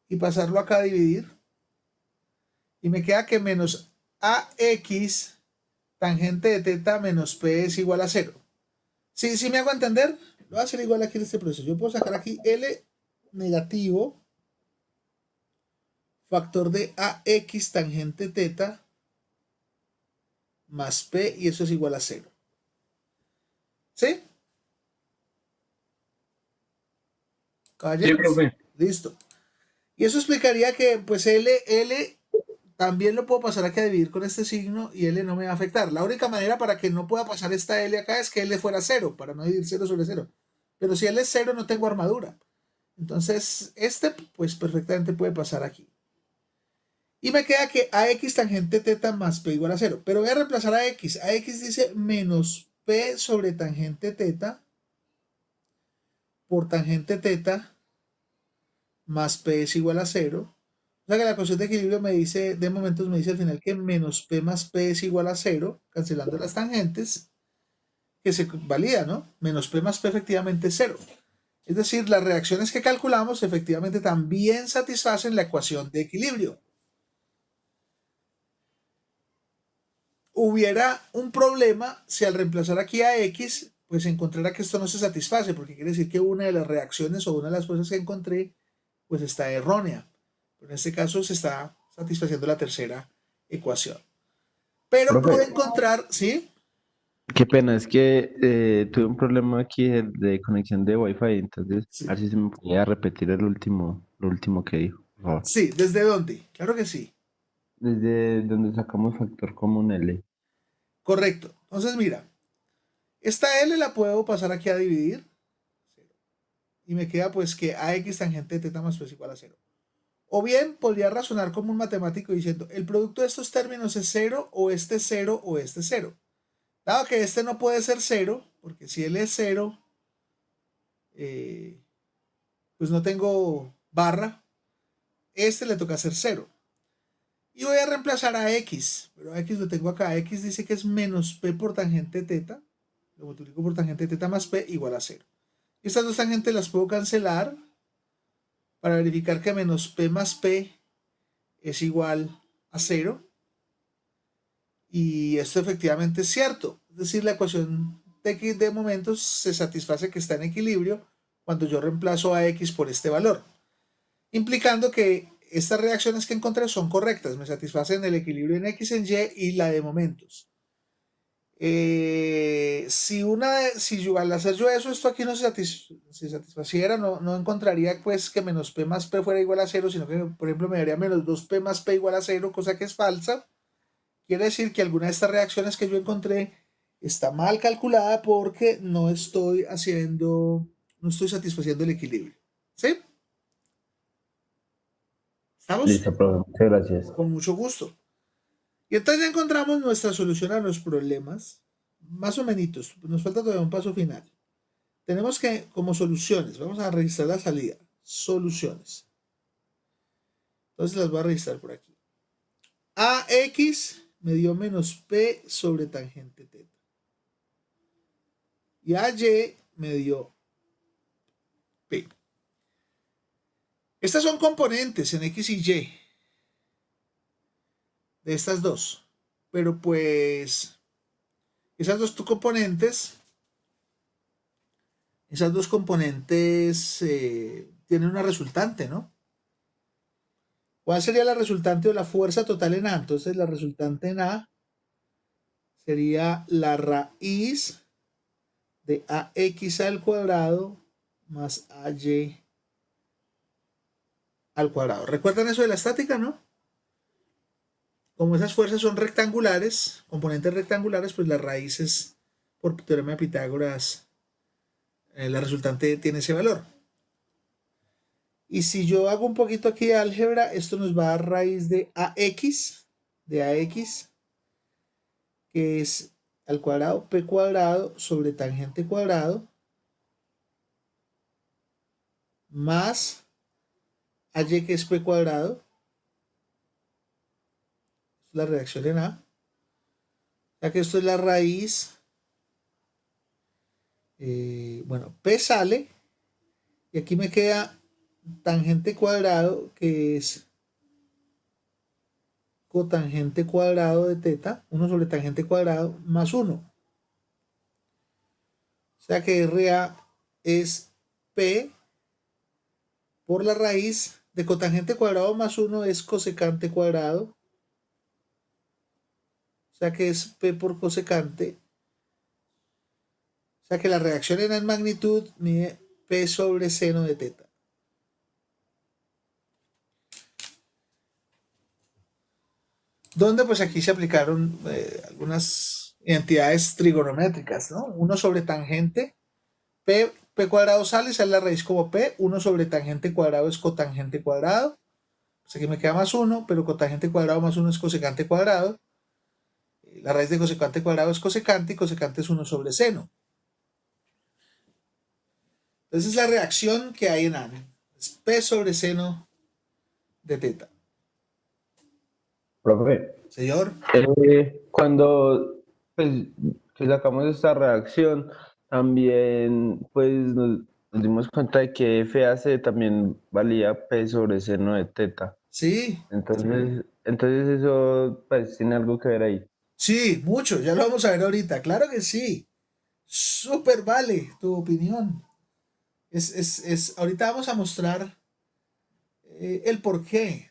y pasarlo acá a dividir. Y me queda que menos AX tangente de teta menos P es igual a 0. ¿Sí, sí me hago entender? Lo voy a hacer igual aquí en este proceso. Yo puedo sacar aquí L negativo factor de AX tangente teta más P, y eso es igual a 0. ¿Sí? Sí, Caballeros. profe. Listo. Y eso explicaría que pues L también lo puedo pasar aquí a dividir con este signo y L no me va a afectar. La única manera para que no pueda pasar esta L acá es que L fuera 0, para no dividir 0 sobre 0. Pero si L es 0 no tengo armadura. Entonces este pues perfectamente puede pasar aquí. Y me queda que AX tangente teta más P igual a 0. Pero voy a reemplazar a X. AX dice menos P sobre tangente teta por tangente teta más P es igual a 0. O sea que la ecuación de equilibrio me dice, de momentos me dice al final que menos P más P es igual a 0, cancelando las tangentes, que se valida, ¿no? Menos P más P efectivamente es 0. Es decir, las reacciones que calculamos efectivamente también satisfacen la ecuación de equilibrio. Hubiera un problema si al reemplazar aquí a X, pues encontrara que esto no se satisface, porque quiere decir que una de las reacciones o una de las fuerzas que encontré, pues está errónea. Pero en este caso se está satisfaciendo la tercera ecuación. Pero puedo Profe, encontrar, ¿sí? qué pena, es que tuve un problema aquí de conexión de Wi-Fi, entonces a Sí. ver si se me podía repetir lo último que dijo, por favor. Sí, ¿desde dónde? Claro que sí. Desde donde sacamos factor común L. Correcto. Entonces, mira, esta L la puedo pasar aquí a dividir. Y me queda pues que AX tangente de teta más P es igual a 0. O bien podría razonar como un matemático diciendo, el producto de estos términos es 0, o este es 0, o este es 0. Dado que este no puede ser 0, porque si él es 0, pues no tengo barra, este le toca ser 0. Y voy a reemplazar a X, pero a X lo tengo acá. X dice que es menos P por tangente teta, lo multiplico por tangente teta más P igual a 0. Y estas dos tangentes las puedo cancelar para verificar que menos P más P es igual a 0. Y esto efectivamente es cierto. Es decir, la ecuación de momentos se satisface que está en equilibrio cuando yo reemplazo a X por este valor, implicando que estas reacciones que encontré son correctas, me satisfacen el equilibrio en X en Y y la de momentos. Si yo, al hacer yo eso, esto aquí no se satisfaciera, no encontraría pues que menos P más P fuera igual a 0, sino que por ejemplo me daría menos 2P más P igual a 0, cosa que es falsa. Quiere decir que alguna de estas reacciones que yo encontré está mal calculada porque no estoy satisfaciendo el equilibrio. ¿Sí? ¿Estamos? Listo, profe, muchas gracias. Con mucho gusto. Y entonces ya encontramos nuestra solución a los problemas. Más o menos. Nos falta todavía un paso final. Tenemos que, como soluciones, vamos a registrar la salida. Soluciones. Entonces las voy a registrar por aquí. AX me dio menos P sobre tangente teta. Y AY me dio P. Estas son componentes en X y Y de estas dos. Pero pues esas dos componentes tienen una resultante, ¿no? ¿Cuál sería la resultante o la fuerza total en A? Entonces la resultante en A sería la raíz de AX al cuadrado más AY al cuadrado. ¿Recuerdan eso de la estática, no? Como esas fuerzas son rectangulares, componentes rectangulares, pues las raíces por teorema de Pitágoras, la resultante tiene ese valor. Y si yo hago un poquito aquí de álgebra, esto nos va a dar raíz de AX, que es al cuadrado P cuadrado sobre tangente cuadrado, más AY, que es P cuadrado, la reacción en A, ya que esto es la raíz, bueno, P sale, y aquí me queda tangente cuadrado, que es cotangente cuadrado de teta, 1 sobre tangente cuadrado, más 1. O sea que RA es P por la raíz de cotangente cuadrado más 1 es cosecante cuadrado. O sea que es P por cosecante. O sea que la reacción en magnitud mide P sobre seno de teta. Donde pues aquí se aplicaron algunas identidades trigonométricas, ¿no? 1 sobre tangente, P cuadrado sale la raíz como P, 1 sobre tangente cuadrado es cotangente cuadrado. Pues aquí me queda más 1, pero cotangente cuadrado más 1 es cosecante cuadrado. La raíz de cosecante cuadrado es cosecante y cosecante es 1 sobre seno. Entonces es la reacción que hay en A. Es P sobre seno de teta. Profe, Señor. cuando pues, que sacamos esta reacción, también pues nos dimos cuenta de que FAC también valía P sobre seno de teta. Sí, Entonces eso pues tiene algo que ver ahí. sí, mucho. Ya lo vamos a ver ahorita. Claro que sí. Súper vale tu opinión. Ahorita vamos a mostrar el por qué.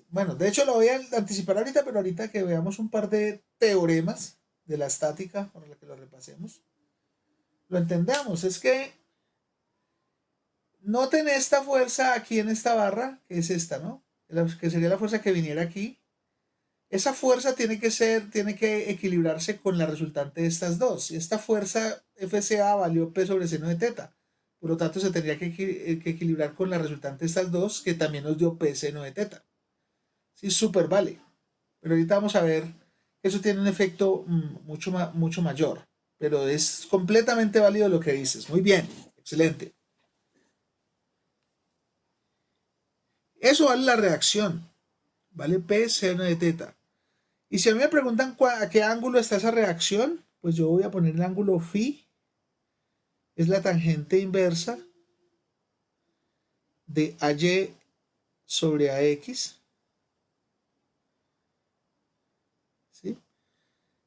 Bueno, de hecho lo voy a anticipar ahorita, pero ahorita que veamos un par de teoremas de la estática, para que lo repasemos, lo entendamos. Es que noten esta fuerza aquí en esta barra, que es esta, ¿no? Que sería la fuerza que viniera aquí. Esa fuerza tiene que equilibrarse con la resultante de estas dos. Y esta fuerza FCA valió P sobre seno de teta. Por lo tanto, se tendría que equilibrar con la resultante de estas dos, que también nos dio P seno de teta. Sí, súper vale. Pero ahorita vamos a ver que eso tiene un efecto mucho mayor. Pero es completamente válido lo que dices. Muy bien, excelente. Eso vale la reacción. Vale P seno de teta. Y si a mí me preguntan a qué ángulo está esa reacción, pues yo voy a poner el ángulo phi, es la tangente inversa de AY sobre AX. ¿Sí?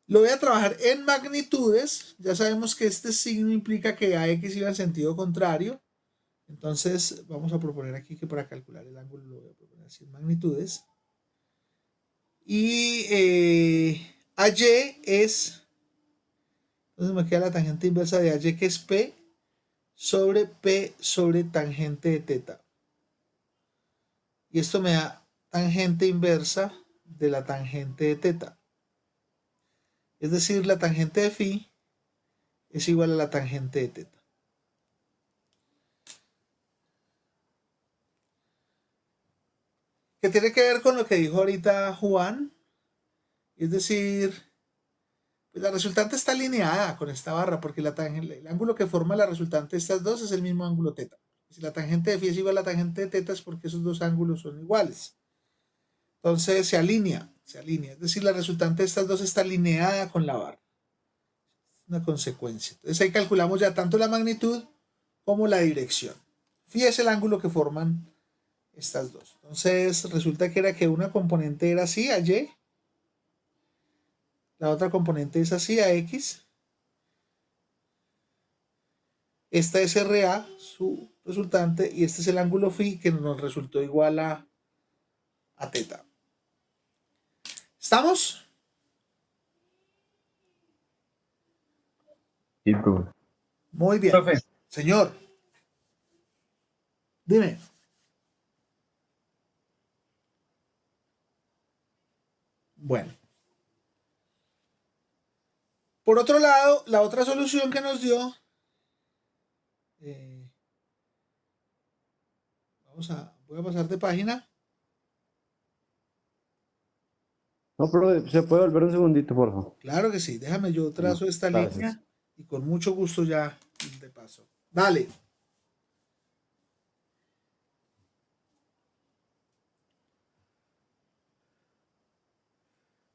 Lo voy a trabajar en magnitudes. Ya sabemos que este signo implica que AX iba en sentido contrario. Entonces vamos a proponer aquí que para calcular el ángulo lo voy a proponer así en magnitudes. Y AY es, entonces me queda la tangente inversa de AY, que es P sobre P sobre tangente de teta. Y esto me da tangente inversa de la tangente de teta. Es decir, la tangente de phi es igual a la tangente de teta. Que tiene que ver con lo que dijo ahorita Juan. Es decir, pues la resultante está alineada con esta barra, porque el ángulo que forma la resultante de estas dos es el mismo ángulo teta. Si la tangente de phi es igual a la tangente de teta es porque esos dos ángulos son iguales. Entonces se alinea. Es decir, la resultante de estas dos está alineada con la barra. Una consecuencia. Entonces ahí calculamos ya tanto la magnitud como la dirección. Phi es el ángulo que forman estas dos. Entonces resulta que era que una componente era así, a Y. La otra componente es así, a X. Esta es RA, su resultante, y este es el ángulo phi que nos resultó igual a teta. ¿Estamos? Sí, profe. Muy bien. Profe. Señor. Dime. Bueno. Por otro lado, la otra solución que nos dio, voy a pasar de página. No, pero se puede volver un segundito, por favor. Claro que sí, déjame yo trazo esta Gracias. línea y con mucho gusto ya te paso. Dale.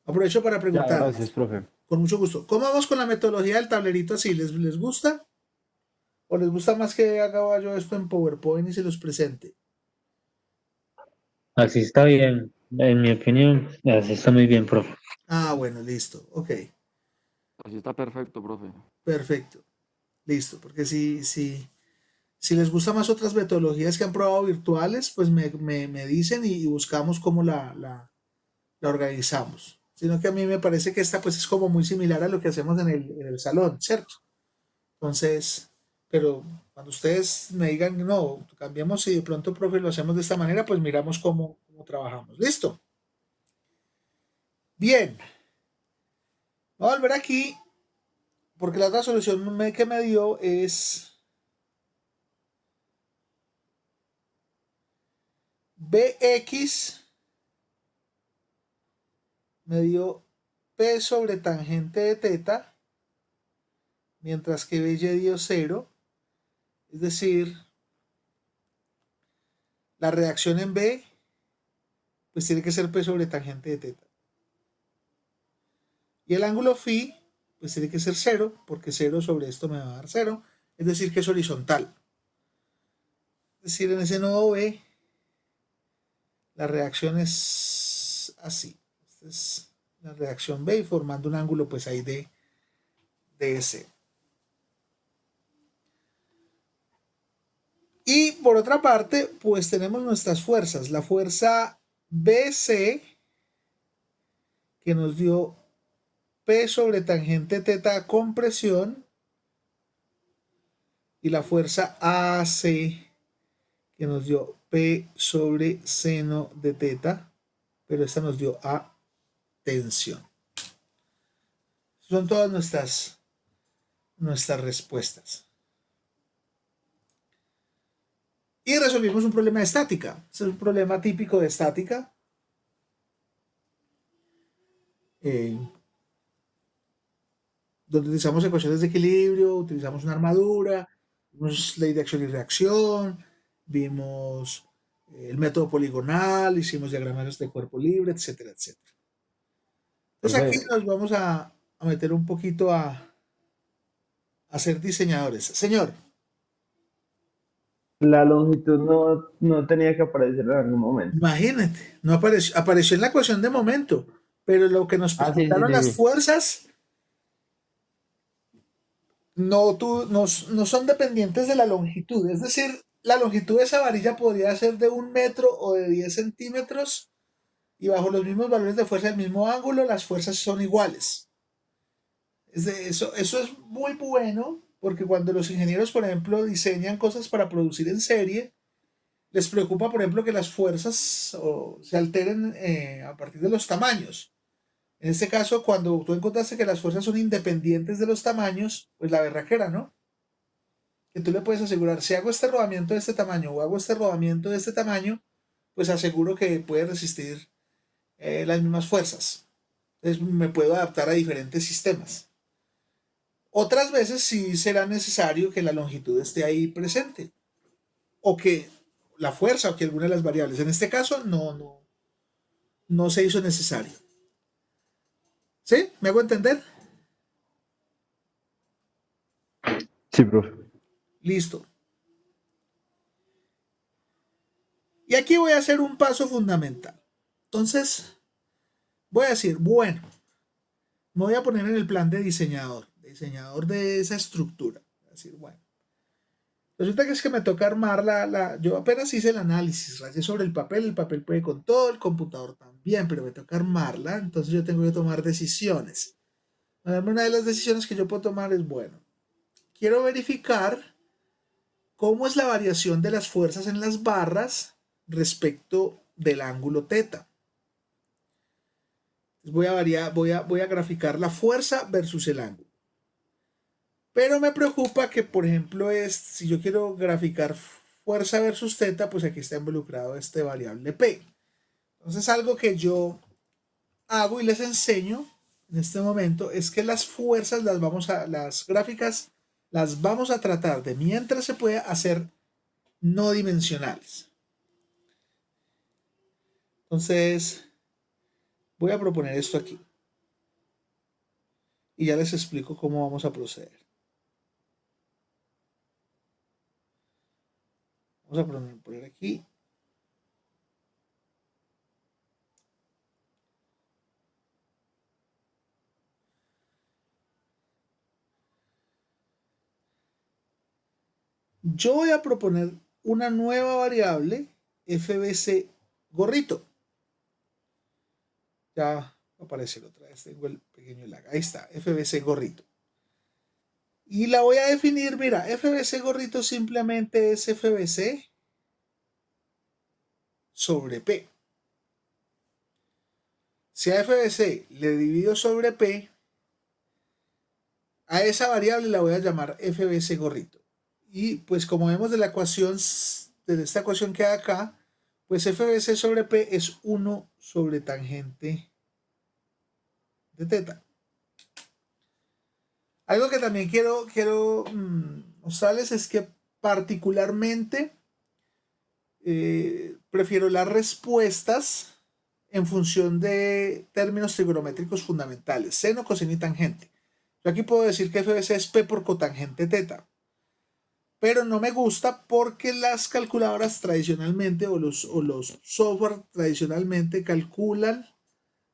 Aprovecho para Ya, preguntar, gracias, profe. con mucho gusto, ¿cómo vamos con la metodología del tablerito así? ¿Les gusta? ¿O les gusta más que haga yo esto en PowerPoint y se los presente? Así está bien, en mi opinión, así está muy bien, profe. Ah, bueno, listo. Ok, Así está perfecto, profe. perfecto. Listo, porque sí, Si les gustan más otras metodologías que han probado virtuales, pues me dicen y buscamos cómo la organizamos. Sino que a mí me parece que esta pues es como muy similar a lo que hacemos en el salón, ¿cierto? Entonces, pero cuando ustedes me digan, no, cambiamos y de pronto, profe, lo hacemos de esta manera, pues miramos cómo trabajamos. ¿Listo? Bien. Voy a volver aquí porque la otra solución que me dio es Bx me dio P sobre tangente de teta, mientras que BY dio 0. Es decir, la reacción en B, pues tiene que ser P sobre tangente de teta. Y el ángulo phi, pues tiene que ser 0, porque 0 sobre esto me va a dar 0. Es decir, que es horizontal. Es decir, en ese nodo B, la reacción es así. Esta es la reacción B y formando un ángulo pues ahí de S. Y por otra parte, pues tenemos nuestras fuerzas. La fuerza BC, que nos dio P sobre tangente teta compresión, y la fuerza AC, que nos dio P sobre seno de teta, pero esta nos dio A tensión. Son todas nuestras respuestas. Y resolvimos un problema de estática. Este es un problema típico de estática. Donde utilizamos ecuaciones de equilibrio, utilizamos una armadura, vimos ley de acción y reacción, vimos el método poligonal, hicimos diagramas de cuerpo libre, etcétera, etcétera. Entonces aquí nos vamos a meter un poquito a ser diseñadores. Señor. La longitud no tenía que aparecer en algún momento. Imagínate, no apareció en la ecuación de momento, pero lo que nos Ah, sí, sí, presentaron las sí. fuerzas no son dependientes de la longitud. Es decir, la longitud de esa varilla podría ser de 1 metro o de 10 centímetros y bajo los mismos valores de fuerza del mismo ángulo, las fuerzas son iguales. Eso es muy bueno porque cuando los ingenieros, por ejemplo, diseñan cosas para producir en serie, les preocupa, por ejemplo, que las fuerzas se alteren a partir de los tamaños. En este caso, cuando tú encontraste que las fuerzas son independientes de los tamaños, pues la berraquera, ¿no? Que tú le puedes asegurar, si hago este rodamiento de este tamaño o hago este rodamiento de este tamaño, pues aseguro que puede resistir las mismas fuerzas. Entonces me puedo adaptar a diferentes sistemas. Otras veces sí será necesario que la longitud esté ahí presente. O que la fuerza o que alguna de las variables. En este caso no se hizo necesario. ¿Sí? ¿Me hago entender? Sí, profe. Listo. Y aquí voy a hacer un paso fundamental. Entonces, voy a decir, bueno, me voy a poner en el plan de diseñador de esa estructura. Voy a decir, bueno, resulta que es que me toca armar yo apenas hice el análisis, rayé sobre el papel puede con todo, el computador también, pero me toca armarla, entonces yo tengo que tomar decisiones. Una de las decisiones que yo puedo tomar es, bueno, quiero verificar cómo es la variación de las fuerzas en las barras respecto del ángulo teta. Voy a graficar la fuerza versus el ángulo. Pero me preocupa que, por ejemplo, si yo quiero graficar fuerza versus teta, pues aquí está involucrado este variable P. Entonces, algo que yo hago y les enseño en este momento es que las fuerzas las gráficas las vamos a tratar de mientras se pueda hacer no dimensionales. Entonces, voy a proponer esto aquí. Y ya les explico cómo vamos a proceder. Vamos a poner aquí. Yo voy a proponer una nueva variable FBC gorrito. Ya va a aparecer otra vez, tengo el pequeño lag. Ahí está, FBC gorrito. Y la voy a definir, mira, FBC gorrito simplemente es FBC sobre P. Si a FBC le divido sobre P, a esa variable la voy a llamar FBC gorrito. Y pues como vemos de la ecuación, de esta ecuación que hay acá, pues FBC sobre P es 1 sobre tangente de teta. Algo que también quiero mostrarles es que particularmente prefiero las respuestas en función de términos trigonométricos fundamentales, seno, coseno y tangente. Yo aquí puedo decir que FBC es P por cotangente teta, pero no me gusta porque las calculadoras tradicionalmente o los software tradicionalmente calculan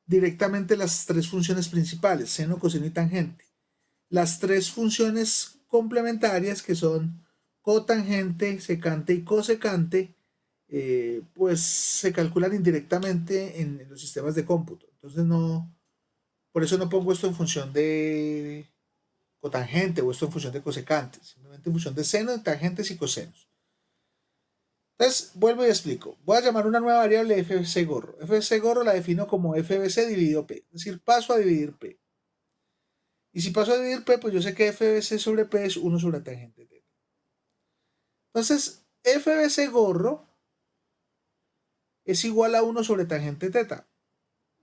directamente las tres funciones principales, seno, coseno y tangente. Las tres funciones complementarias que son cotangente, secante y cosecante, pues se calculan indirectamente en los sistemas de cómputo. Entonces por eso no pongo esto en función de cotangente o esto en función de cosecante, simplemente en función de seno, tangentes y cosenos. Entonces, vuelvo y explico. Voy a llamar una nueva variable FBC gorro. FBC gorro la defino como FBC dividido P, es decir, paso a dividir P. Y si paso a dividir P, pues yo sé que FBC sobre P es 1 sobre tangente teta. Entonces, FBC gorro es igual a 1 sobre tangente teta.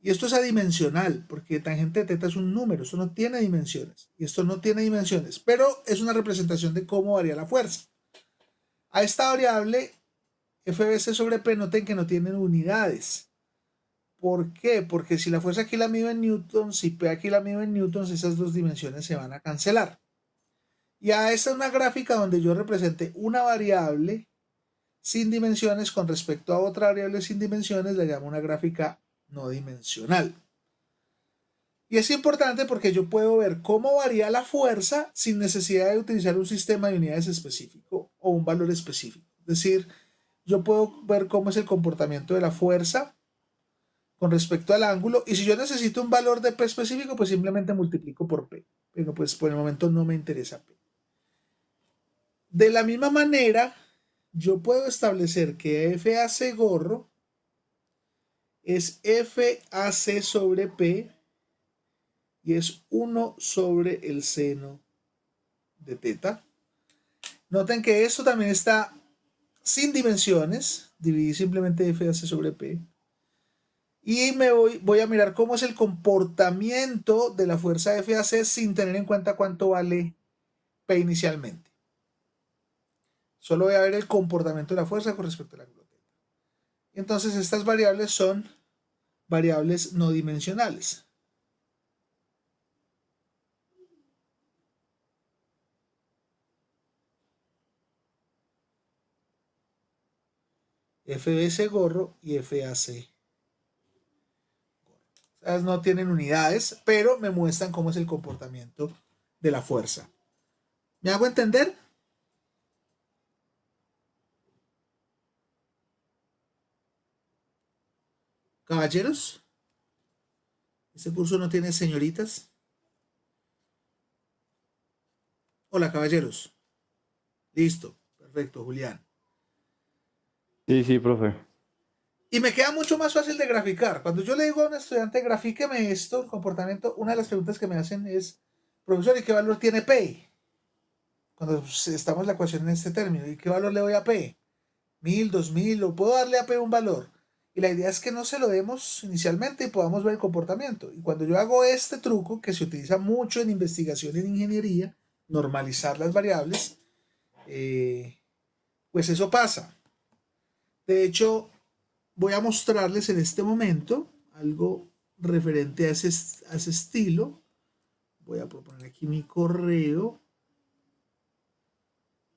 Y esto es adimensional, porque tangente teta es un número, esto no tiene dimensiones. Y esto no tiene dimensiones, pero es una representación de cómo varía la fuerza. A esta variable, FBC sobre P, noten que no tienen unidades. ¿Por qué? Porque si la fuerza aquí la mido en newtons y P aquí la mido en newtons, esas dos dimensiones se van a cancelar. Y a esta es una gráfica donde yo represente una variable sin dimensiones con respecto a otra variable sin dimensiones, la llamo una gráfica no dimensional. Y es importante porque yo puedo ver cómo varía la fuerza sin necesidad de utilizar un sistema de unidades específico o un valor específico. Es decir, yo puedo ver cómo es el comportamiento de la fuerza con respecto al ángulo, y si yo necesito un valor de P específico, pues simplemente multiplico por P, pero pues por el momento no me interesa P. De la misma manera, yo puedo establecer que FAC gorro es FAC sobre P y es 1 sobre el seno de teta. Noten que esto también está sin dimensiones, dividí simplemente FAC sobre P. Y voy a mirar cómo es el comportamiento de la fuerza FAC sin tener en cuenta cuánto vale P inicialmente. Solo voy a ver el comportamiento de la fuerza con respecto al ángulo teta. Y entonces estas variables son variables no dimensionales. FBC gorro y FAC. No tienen unidades, pero me muestran cómo es el comportamiento de la fuerza. ¿Me hago entender? Caballeros, ¿este curso no tiene señoritas? Hola, caballeros. Listo, perfecto, Julián. Sí, profe. Y me queda mucho más fácil de graficar. Cuando yo le digo a un estudiante, grafíqueme esto, el comportamiento, una de las preguntas que me hacen es, profesor, ¿y qué valor tiene P? Cuando estamos en la ecuación en este término, ¿y qué valor le doy a P? 1000, 2000, o puedo darle a P un valor. Y la idea es que no se lo demos inicialmente y podamos ver el comportamiento. Y cuando yo hago este truco, que se utiliza mucho en investigación en ingeniería, normalizar las variables, pues eso pasa. De hecho, voy a mostrarles en este momento algo referente a ese estilo. Voy a proponer aquí mi correo.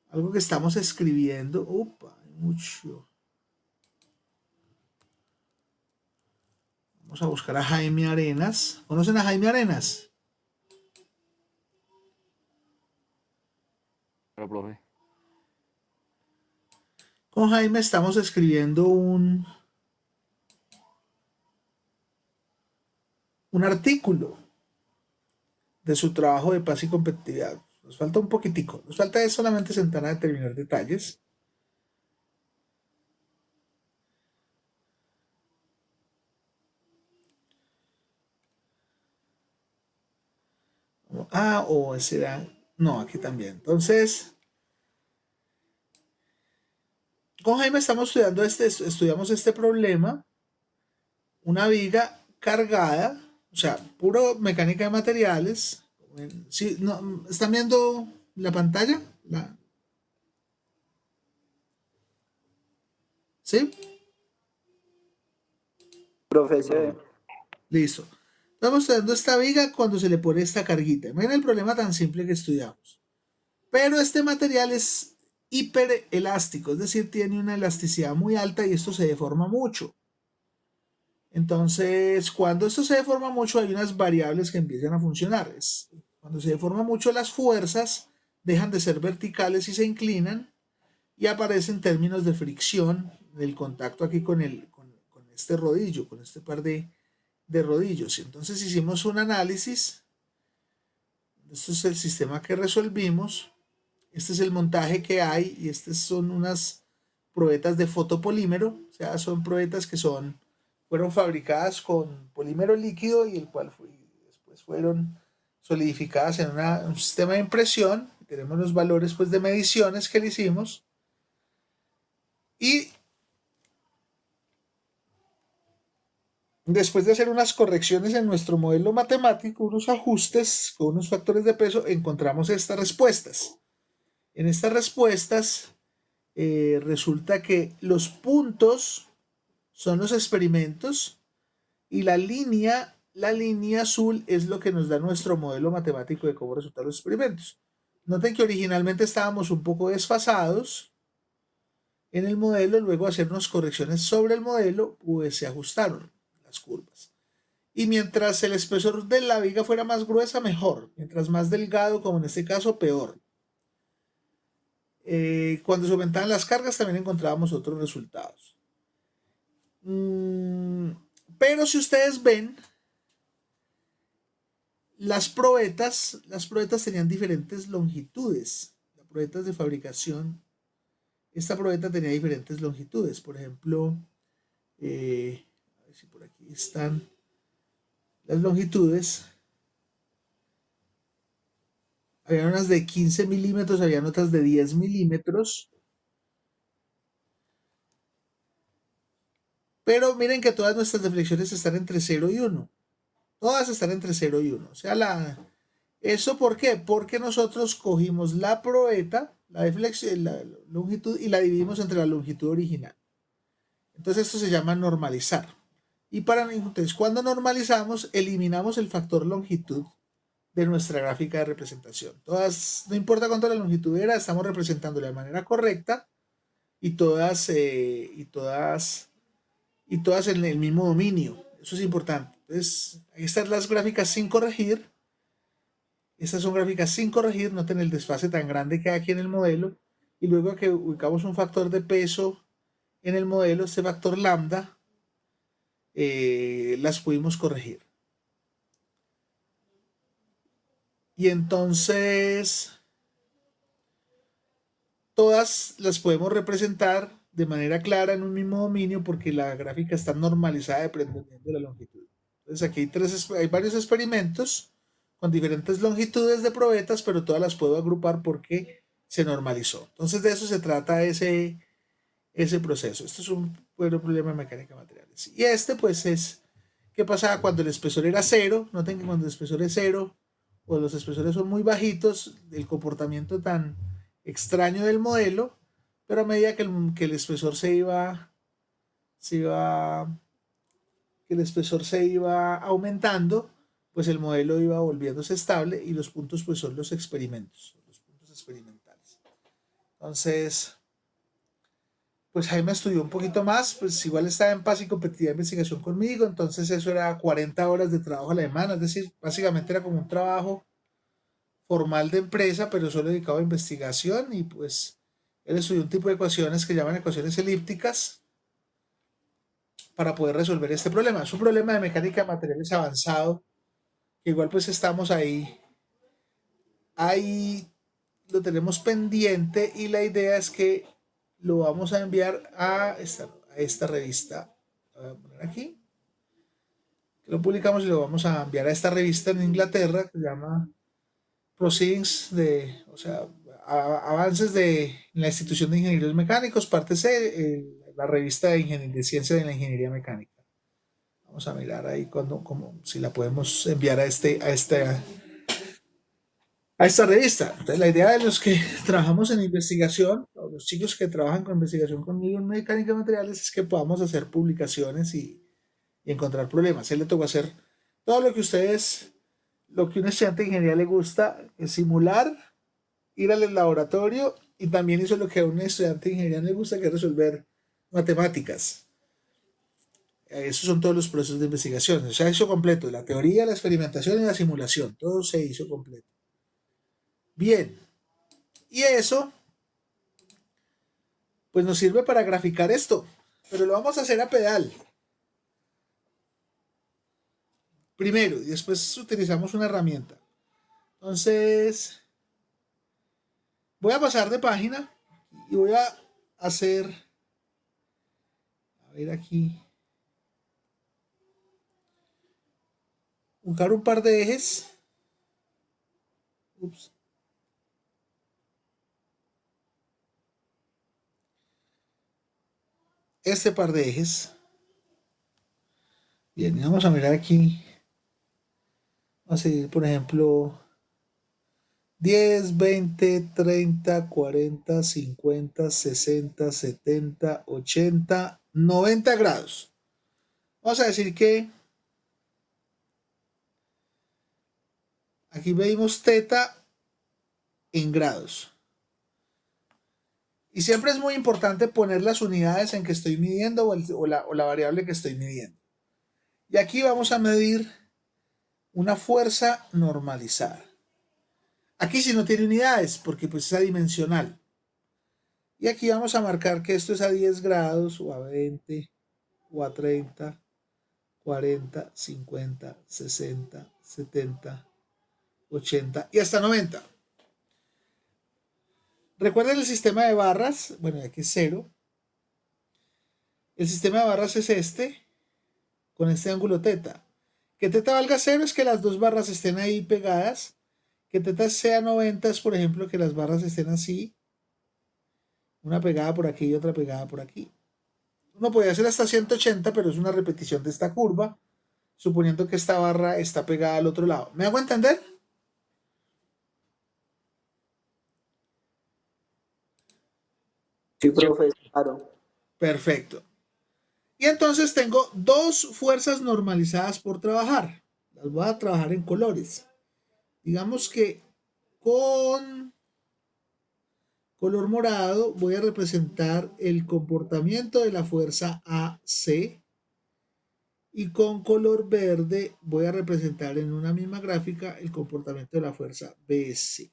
Algo que estamos escribiendo. Opa, hay mucho. Vamos a buscar a Jaime Arenas. ¿Conocen a Jaime Arenas? Pero, profe. con Jaime estamos escribiendo un artículo de su trabajo de paz y competitividad. Nos falta un poquitico, nos falta es solamente sentar a determinar detalles. O ese era, no, aquí también. Entonces, con Jaime estamos estudiamos este problema, una viga cargada, o sea, puro mecánica de materiales. ¿Sí? No, ¿están viendo la pantalla? ¿Sí? Profesor. Listo. Estamos estudiando esta viga cuando se le pone esta carguita. Miren el problema tan simple que estudiamos. Pero este material es hiperelástico, es decir, tiene una elasticidad muy alta y esto se deforma mucho. Entonces, cuando esto se deforma mucho, hay unas variables que empiezan a funcionar. Cuando se deforma mucho, las fuerzas dejan de ser verticales y se inclinan y aparecen términos de fricción del contacto aquí con este rodillo, con este par de rodillos. Entonces hicimos un análisis. Este es el sistema que resolvimos. Este es el montaje que hay y estas son unas probetas de fotopolímero. O sea, son probetas que fueron fabricadas con polímero líquido y después fueron solidificadas en un sistema de impresión. Tenemos los valores pues, de mediciones que le hicimos. Y después de hacer unas correcciones en nuestro modelo matemático, unos ajustes con unos factores de peso, encontramos estas respuestas. En estas respuestas resulta que los puntos son los experimentos y la línea azul es lo que nos da nuestro modelo matemático de cómo resultan los experimentos. Noten que originalmente estábamos un poco desfasados en el modelo, luego de hacer unas correcciones sobre el modelo, pues se ajustaron las curvas. Y mientras el espesor de la viga fuera más gruesa, mejor. Mientras más delgado, como en este caso, peor. Cuando se aumentaban las cargas también encontrábamos otros resultados. Pero si ustedes ven, las probetas tenían diferentes longitudes. Las probetas de fabricación, esta probeta tenía diferentes longitudes. Por ejemplo, a ver si por aquí están las longitudes. Había unas de 15 milímetros, había otras de 10 milímetros. Pero miren que todas nuestras deflexiones están entre 0 y 1. Todas están entre 0 y 1. O sea, ¿eso por qué? Porque nosotros cogimos la probeta, la deflexión, la longitud, y la dividimos entre la longitud original. Entonces esto se llama normalizar. Entonces, cuando normalizamos, eliminamos el factor longitud de nuestra gráfica de representación. No importa cuánto la longitud era, estamos representándola de manera correcta y todas en el mismo dominio. Eso es importante. Entonces, ahí están las gráficas sin corregir. Estas son gráficas sin corregir. Noten el desfase tan grande que hay aquí en el modelo. Y luego que ubicamos un factor de peso en el modelo, este factor lambda, las pudimos corregir. Y entonces todas las podemos representar de manera clara en un mismo dominio porque la gráfica está normalizada dependiendo de la longitud. Entonces aquí hay varios experimentos con diferentes longitudes de probetas, pero todas las puedo agrupar porque se normalizó. Entonces de eso se trata ese proceso. Esto es un problema de mecánica de materiales. Y pues es qué pasaba cuando el espesor era 0. Noten que cuando el espesor es 0 o los espesores son muy bajitos, el comportamiento tan extraño del modelo, pero a medida que el espesor se iba aumentando, pues el modelo iba volviéndose estable y los puntos pues son los experimentos, los puntos experimentales. Entonces, pues Jaime estudió un poquito más, pues igual estaba en paz y competitividad de investigación conmigo, entonces eso era 40 horas de trabajo a la semana, es decir, básicamente era como un trabajo formal de empresa, pero solo dedicado a investigación y pues Él estudió un tipo de ecuaciones que llaman ecuaciones elípticas para poder resolver este problema. Es un problema de mecánica de materiales avanzado, que igual pues estamos ahí lo tenemos pendiente y la idea es que lo vamos a enviar a esta revista. Voy a poner aquí. Lo publicamos y lo vamos a enviar a esta revista en Inglaterra que se llama Proceedings o sea, avances de la institución de ingenieros mecánicos, parte C, la revista de ciencia de la ingeniería mecánica. Vamos a mirar ahí si la podemos enviar a esta revista. Entonces, la idea de los que trabajamos en investigación, o los chicos que trabajan con investigación conmigo en mecánica de materiales, es que podamos hacer publicaciones y encontrar problemas. Él le tocó hacer todo lo que un estudiante de ingeniería le gusta, es simular, ir al laboratorio, y también hizo lo que a un estudiante de ingeniería le gusta, que es resolver matemáticas. Esos son todos los procesos de investigación. Se hizo completo, la teoría, la experimentación y la simulación. Todo se hizo completo. Bien. Y eso, pues nos sirve para graficar esto. Pero lo vamos a hacer a pedal. Primero, y después utilizamos una herramienta. Entonces, voy a pasar de página y voy a hacer, a ver aquí, buscar un par de ejes. Ups. Este par de ejes. Bien, vamos a mirar aquí. Vamos a seguir, por ejemplo, 10, 20, 30, 40, 50, 60, 70, 80, 90 grados. Vamos a decir que aquí medimos teta en grados. Y siempre es muy importante poner las unidades en que estoy midiendo o la variable que estoy midiendo. Y aquí vamos a medir una fuerza normalizada. Aquí sí no tiene unidades porque pues es adimensional. Y aquí vamos a marcar que esto es a 10 grados o a 20 o a 30, 40, 50, 60, 70, 80 y hasta 90. Recuerden el sistema de barras. Bueno, aquí es 0. El sistema de barras es con este ángulo teta. Que teta valga 0 es que las dos barras estén ahí pegadas. Que teta sea 90 es, por ejemplo, que las barras estén así. Una pegada por aquí y otra pegada por aquí. Uno puede hacer hasta 180, pero es una repetición de esta curva, suponiendo que esta barra está pegada al otro lado. ¿Me hago entender? Sí, profe, claro. Perfecto. Y entonces tengo dos fuerzas normalizadas por trabajar. Las voy a trabajar en colores. Digamos que con color morado voy a representar el comportamiento de la fuerza AC y con color verde voy a representar en una misma gráfica el comportamiento de la fuerza BC.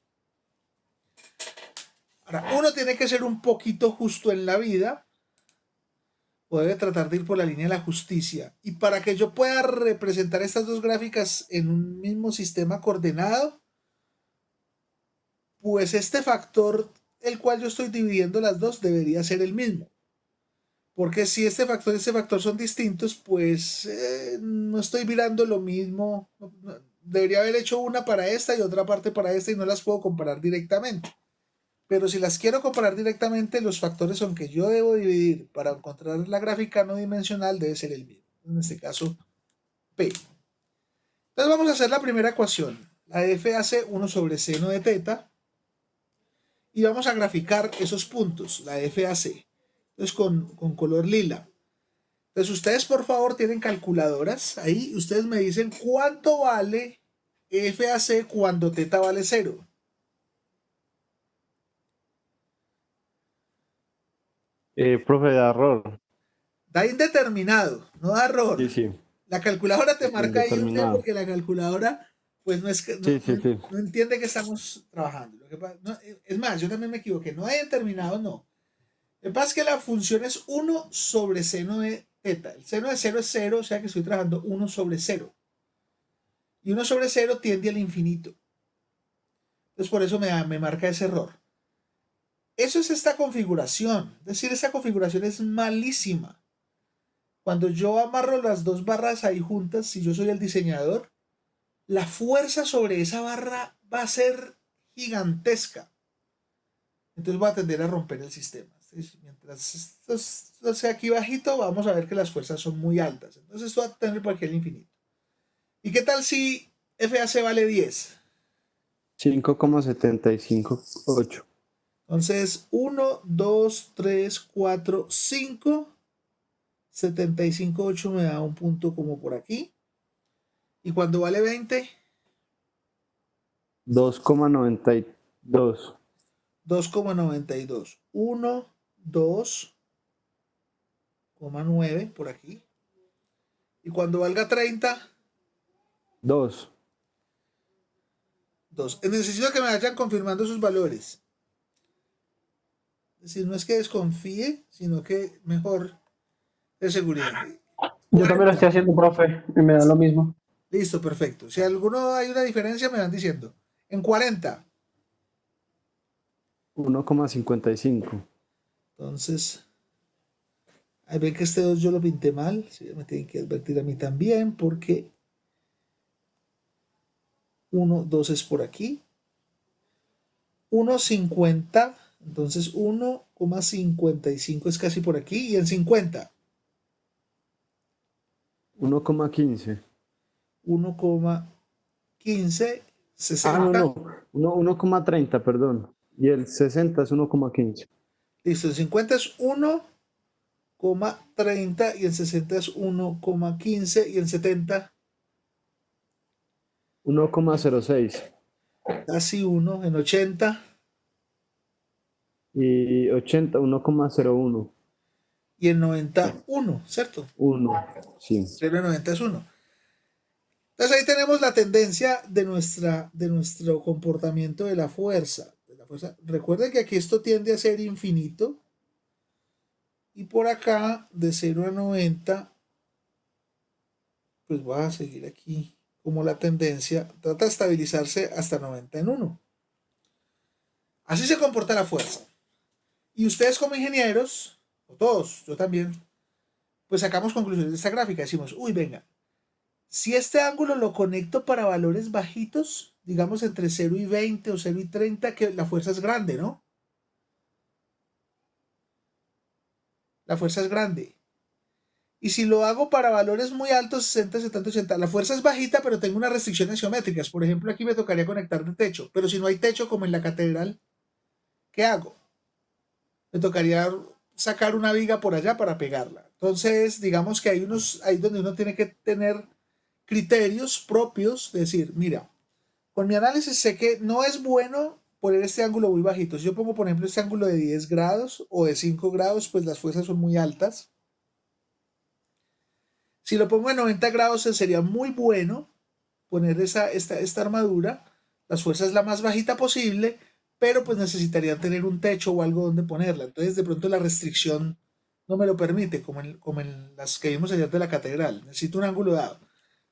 Ahora, uno tiene que ser un poquito justo en la vida o debe tratar de ir por la línea de la justicia. Y para que yo pueda representar estas dos gráficas en un mismo sistema coordenado, pues este factor, el cual yo estoy dividiendo las dos, debería ser el mismo. Porque si este factor y este factor son distintos, pues no estoy mirando lo mismo. Debería haber hecho una para esta y otra parte para esta y no las puedo comparar directamente. Pero si las quiero comparar directamente, los factores son que yo debo dividir para encontrar la gráfica no dimensional debe ser el mismo. En este caso, P. Entonces vamos a hacer la primera ecuación. La F hace 1 sobre seno de teta. Y vamos a graficar esos puntos, la FAC. Entonces con color lila. Entonces ustedes por favor tienen calculadoras. Ahí ustedes me dicen cuánto vale FAC cuando teta vale 0. Profe, da error. Da indeterminado, no da error. Sí, sí. La calculadora te marca ahí un D Indeterminado. porque la calculadora pues no es que no entiende que estamos trabajando. Es más, yo también me equivoqué. No hay determinado, no. Lo que pasa es que la función es 1 sobre seno de teta. El seno de 0 es 0, o sea que estoy trabajando 1 sobre 0. Y 1 sobre 0 tiende al infinito. Entonces por eso me marca ese error. Eso es esta configuración. Es decir, esta configuración es malísima. Cuando yo amarro las dos barras ahí juntas, si yo soy el diseñador, la fuerza sobre esa barra va a ser gigantesca. Entonces va a tender a romper el sistema. Entonces, mientras esto sea aquí bajito, vamos a ver que las fuerzas son muy altas. Entonces esto va a tener por aquí el infinito. ¿Y qué tal si FAC vale 10? 5,758. Entonces 1, 2, 3, 4, 5. 75,8 me da un punto como por aquí. Y cuando vale 20, 2,92. 2,92. 1, 2,9 por aquí. Y cuando valga 30, 2. 2. Necesito que me vayan confirmando sus valores. Es decir, no es que desconfíe, sino que mejor de seguridad. Yo también lo estoy haciendo, profe, y me da lo mismo. Listo, perfecto. Si alguno hay una diferencia, me van diciendo. En 40. 1,55. Entonces, ahí ven que este 2 yo lo pinté mal. Sí, me tienen que advertir a mí también, porque 1, 2 es por aquí. 1,50. Entonces 1,55 es casi por aquí. Y en 50. 1,15. 1,15. Ah, 60. no. 1,30, perdón. Y el 60 es 1,15. Listo, en 50 es 1,30 y en 60 es 1,15 y en 70 1,06. casi 1, en 80 Y 80, 1,01. y en 90 1, ¿cierto? 1. Sí. 0,90 es 1. Entonces ahí tenemos la tendencia de nuestro comportamiento de la fuerza. Recuerden que aquí esto tiende a ser infinito. Y por acá, de 0 a 90, pues va a seguir aquí como la tendencia. Trata de estabilizarse hasta 90 en 1. Así se comporta la fuerza. Y ustedes como ingenieros, o todos, yo también, pues sacamos conclusiones de esta gráfica. Decimos, uy, venga, si este ángulo lo conecto para valores bajitos, digamos entre 0 y 20 o 0 y 30, que la fuerza es grande, ¿no? La fuerza es grande. Y si lo hago para valores muy altos, 60, 70, 80, la fuerza es bajita, pero tengo unas restricciones geométricas. Por ejemplo, aquí me tocaría conectar de techo, pero si no hay techo como en la catedral, ¿qué hago? Me tocaría sacar una viga por allá para pegarla. Entonces, digamos que hay ahí donde uno tiene que tener criterios propios, decir, mira, con mi análisis sé que no es bueno poner este ángulo muy bajito. Si yo pongo, por ejemplo, este ángulo de 10 grados o de 5 grados, pues las fuerzas son muy altas. Si lo pongo en 90 grados, sería muy bueno poner esta armadura. Las fuerzas la más bajita posible, pero pues necesitarían tener un techo o algo donde ponerla. Entonces, de pronto la restricción no me lo permite, como en las que vimos ayer de la catedral. Necesito un ángulo dado.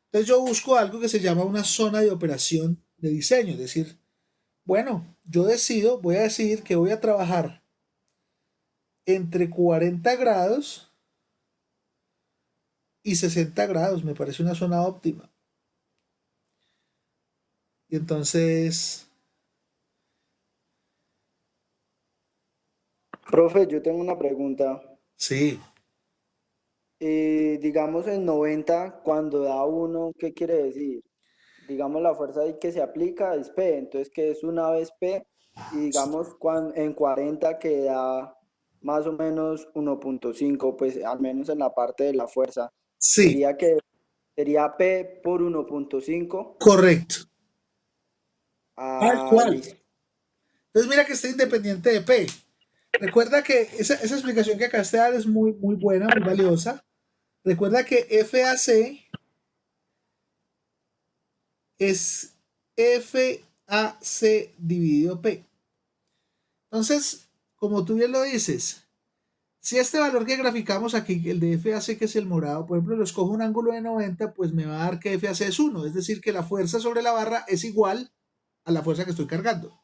Entonces, yo busco algo que se llama una zona de operación de diseño. Es decir, bueno, voy a decidir que voy a trabajar entre 40 grados y 60 grados. Me parece una zona óptima. Y entonces, Profe, yo tengo una pregunta. sí, Digamos en 90, cuando da 1, ¿qué quiere decir? Digamos la fuerza ahí que se aplica es P, entonces que es una vez P, y digamos en 40 que da más o menos 1,5, pues al menos en la parte de la fuerza, sí, sería P por 1,5. correcto. Tal Ah, cual. listo. Entonces, mira que está independiente de P. Recuerda que esa explicación que acá te da es muy, muy buena, muy valiosa. Recuerda que FAC es FAC dividido P. Entonces, como tú bien lo dices, Si este valor que graficamos aquí, el de FAC, que es el morado, por ejemplo, lo escojo un ángulo de 90, pues me va a dar que FAC es 1, es decir, que la fuerza sobre la barra es igual a la fuerza que estoy cargando.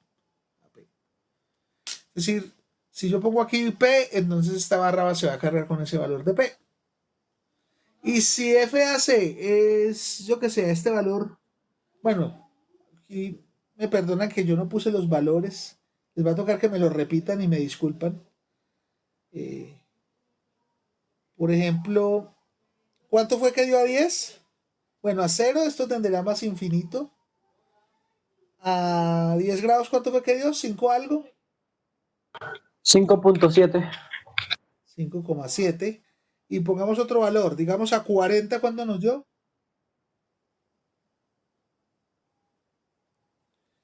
Es decir, si yo pongo aquí P, entonces esta barra se va a cargar con ese valor de P. Y si FAC es, yo que sé, este valor, bueno, y me perdonan que yo no puse los valores, les va a tocar que me lo repitan y me disculpan. Por ejemplo, ¿cuánto fue que dio a 10? Bueno, a 0 esto tendrá más infinito. A 10 grados, ¿cuánto fue que dio? ¿5 algo? 5.7. 5,7. Y pongamos otro valor, digamos a 40, ¿cuánto nos dio?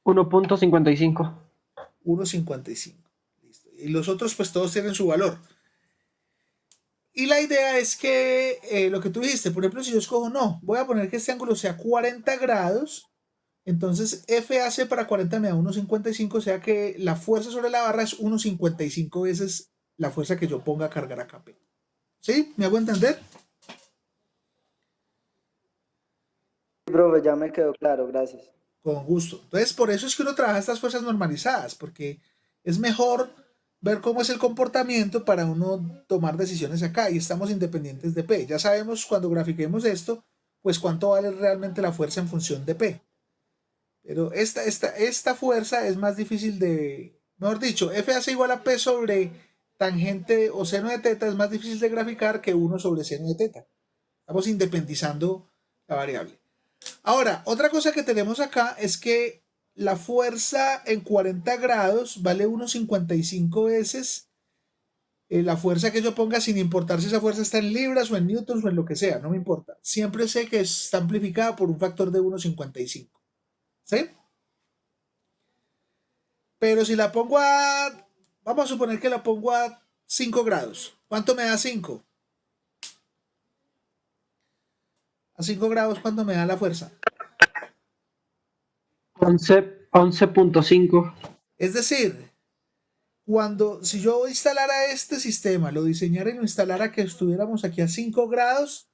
1.55. 1,55. Listo. Y los otros pues todos tienen su valor. Y la idea es que lo que tú dijiste, por ejemplo, si yo escojo, no, voy a poner que este ángulo sea 40 grados, entonces FAC para 40 me da 1,55, o sea que la fuerza sobre la barra es 1,55 veces la fuerza que yo ponga a cargar acá P. ¿Sí? ¿Me hago entender? Profe, ya me quedó claro, gracias. Con gusto. Entonces, por eso es que uno trabaja estas fuerzas normalizadas, porque es mejor ver cómo es el comportamiento para uno tomar decisiones acá y estamos independientes de P. Ya sabemos cuando grafiquemos esto, pues cuánto vale realmente la fuerza en función de P. Pero esta fuerza es más difícil de, mejor dicho, F hace igual a P sobre tangente o seno de teta es más difícil de graficar que 1 sobre seno de teta. Estamos independizando la variable. Ahora, otra cosa que tenemos acá es que la fuerza en 40 grados vale 1,55 veces la fuerza que yo ponga, sin importar si esa fuerza está en libras o en newtons o en lo que sea, no me importa. Siempre sé que está amplificada por un factor de 1,55. ¿Sí? Pero si la pongo a, vamos a suponer que la pongo a 5 grados. ¿Cuánto me da 5? A 5 grados, ¿cuánto me da la fuerza? 11.5. Es decir, si yo instalara este sistema, lo diseñara y lo instalara que estuviéramos aquí a 5 grados,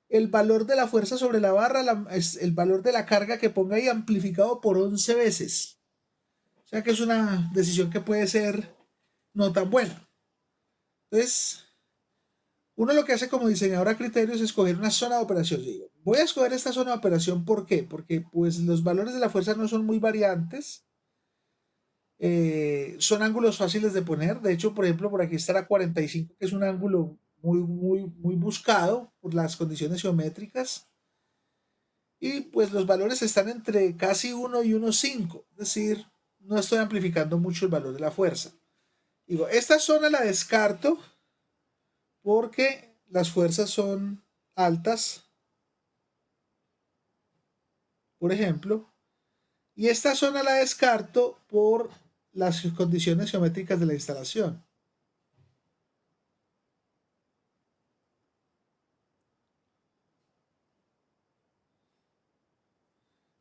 el valor de la fuerza sobre la barra es el valor de la carga que ponga ahí amplificado por 11 veces. O sea que es una decisión que puede ser no tan buena. Entonces, uno lo que hace como diseñador a criterio es escoger una zona de operación. Yo digo, voy a escoger esta zona de operación, ¿por qué? Porque pues los valores de la fuerza no son muy variantes. Son ángulos fáciles de poner. De hecho, por ejemplo, por aquí estará 45, que es un ángulo muy buscado por las condiciones geométricas. Y pues los valores están entre casi 1 y 1,5. Es decir, no estoy amplificando mucho el valor de la fuerza. Digo, esta zona la descarto porque las fuerzas son altas, por ejemplo. Y esta zona la descarto por las condiciones geométricas de la instalación.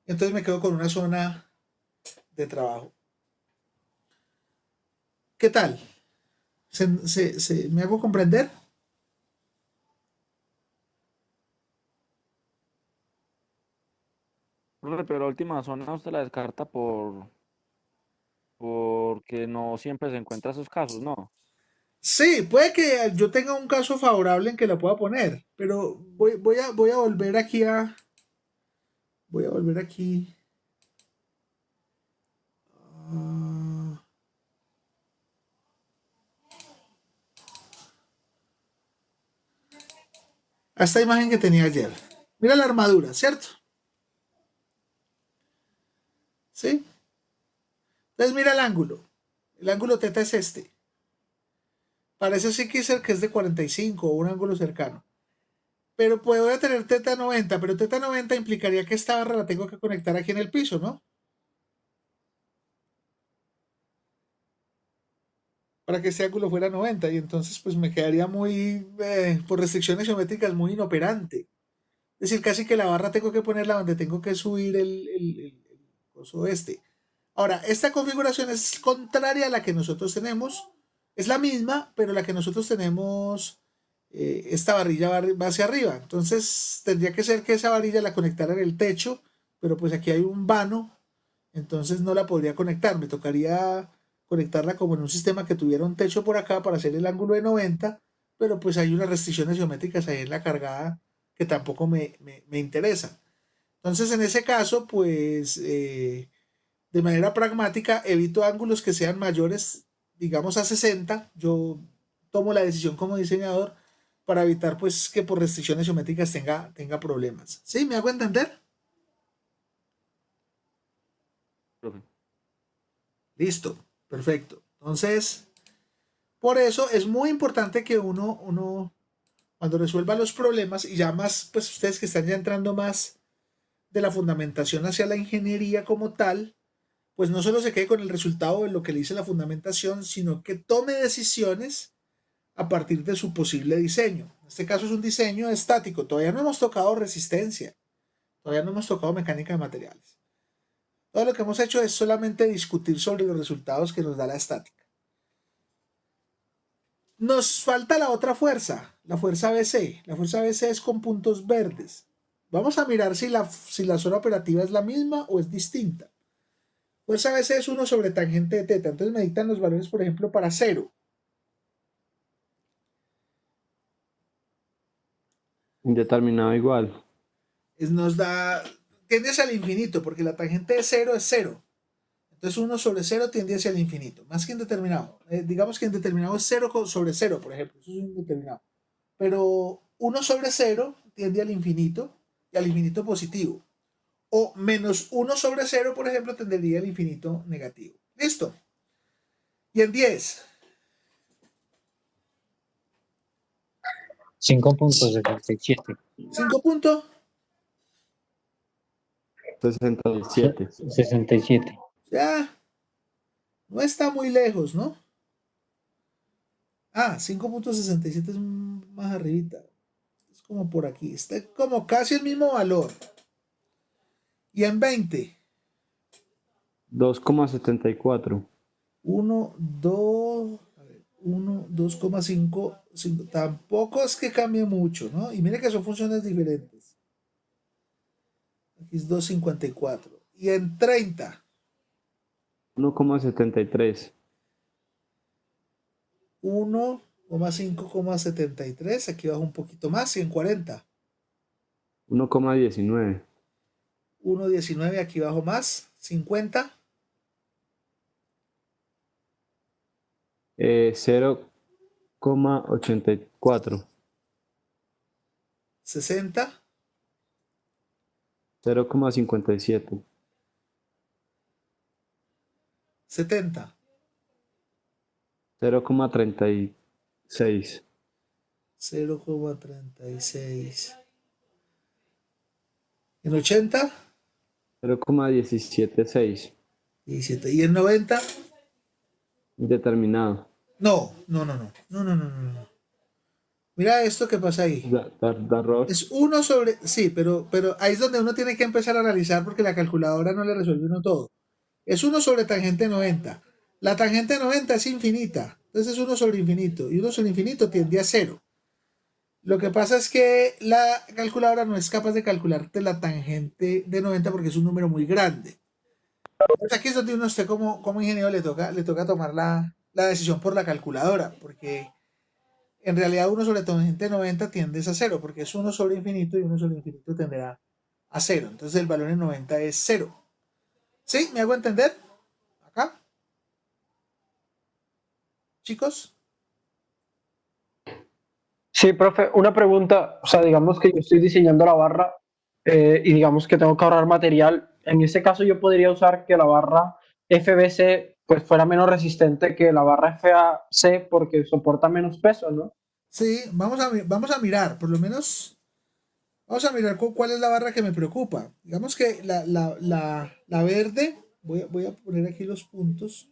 Entonces me quedo con una zona de trabajo. ¿Qué tal? ¿Me hago comprender? Profe, pero la última zona usted la descarta porque no siempre se encuentra esos casos, ¿no? Sí, puede que yo tenga un caso favorable en que la pueda poner, pero voy a volver aquí a... Voy a volver aquí. A esta imagen que tenía ayer. Mira la armadura, ¿cierto? ¿Sí? Entonces mira el ángulo. El ángulo teta es este. Parece sí que es de 45 o un ángulo cercano. Pero puedo tener teta 90, pero teta 90 implicaría que esta barra la tengo que conectar aquí en el piso, ¿no? Para que este ángulo fuera 90 y entonces pues me quedaría por restricciones geométricas muy inoperante. Es decir, casi que la barra tengo que ponerla donde tengo que subir el coso este. Ahora, esta configuración es contraria a la que nosotros tenemos Es la misma, pero la que nosotros tenemos, esta varilla va hacia arriba. Entonces tendría que ser que esa varilla la conectara en el techo, pero pues aquí hay un vano, entonces no la podría conectar. Me tocaría conectarla como en un sistema que tuviera un techo por acá para hacer el ángulo de 90, pero pues hay unas restricciones geométricas ahí en la cargada que tampoco me interesan. Entonces, en ese caso, pues de manera pragmática evito ángulos que sean mayores, digamos, a 60. Yo tomo la decisión como diseñador para evitar pues que por restricciones geométricas tenga problemas. ¿Sí? ¿Me hago entender? Profe. Listo, perfecto. Entonces, por eso es muy importante que uno cuando resuelva los problemas, y ya más, pues ustedes que están ya entrando más de la fundamentación hacia la ingeniería como tal, pues no solo se quede con el resultado de lo que le dice la fundamentación, sino que tome decisiones a partir de su posible diseño. En este caso es un diseño estático, todavía no hemos tocado resistencia, todavía no hemos tocado mecánica de materiales. Todo lo que hemos hecho es solamente discutir sobre los resultados que nos da la estática. Nos falta la otra fuerza, la fuerza BC. La fuerza BC es con puntos verdes. Vamos a mirar si la zona operativa es la misma o es distinta. Fuerza BC es 1 sobre tangente de teta. Entonces me dictan los valores, por ejemplo, para 0. Indeterminado igual. Nos da, tiende hacia el infinito, porque la tangente de 0 es 0. Entonces 1 sobre 0 tiende hacia el infinito. Más que indeterminado. Digamos que indeterminado es 0 sobre 0, por ejemplo. Eso es indeterminado. Pero 1 sobre 0 tiende al infinito y al infinito positivo. O menos 1 sobre 0, por ejemplo, tendería al infinito negativo. ¿Listo? Y en 10. 5.67. 5 puntos. 67. 67. Ya. No está muy lejos, ¿no? Ah, 5.67 es más arribita. Es como por aquí. Está como casi el mismo valor. Y en 20. 2,74. 1, 2, 1, 2,5. Tampoco es que cambie mucho, ¿no? Y mire que son funciones diferentes. Aquí es 2,54. Y en 30. 1,73. 1,5,73. Aquí bajo un poquito más. Y en 40. 1,19. 1,19. Aquí bajo más. 50. 0,84. 60. 0,57. 70. 0,36. 0,36. En 80. 0,176. 17. Y en 90. Indeterminado. No. Mira esto que pasa ahí. Da error. Es 1 sobre. Sí, pero ahí es donde uno tiene que empezar a analizar porque la calculadora no le resuelve uno todo. Es 1 sobre tangente 90. La tangente 90 es infinita. Entonces es 1 sobre infinito. Y 1 sobre infinito tiende a 0. Lo que pasa es que la calculadora no es capaz de calcularte la tangente de 90 porque es un número muy grande. Entonces aquí es donde uno usted como ingeniero le toca tomar la decisión por la calculadora. Porque en realidad 1 sobre tangente 90 tiende a 0. Porque es 1 sobre infinito y 1 sobre infinito tenderá a 0. Entonces el valor en 90 es 0. ¿Sí? ¿Me hago entender? Acá. Chicos. Sí, profe, una pregunta, o sea, digamos que yo estoy diseñando la barra y digamos que tengo que ahorrar material. En ese caso yo podría usar que la barra FBC pues fuera menos resistente que la barra FAC porque soporta menos peso, ¿no? Sí, vamos a mirar, por lo menos, vamos a mirar cuál es la barra que me preocupa. Digamos que la verde, voy a poner aquí los puntos.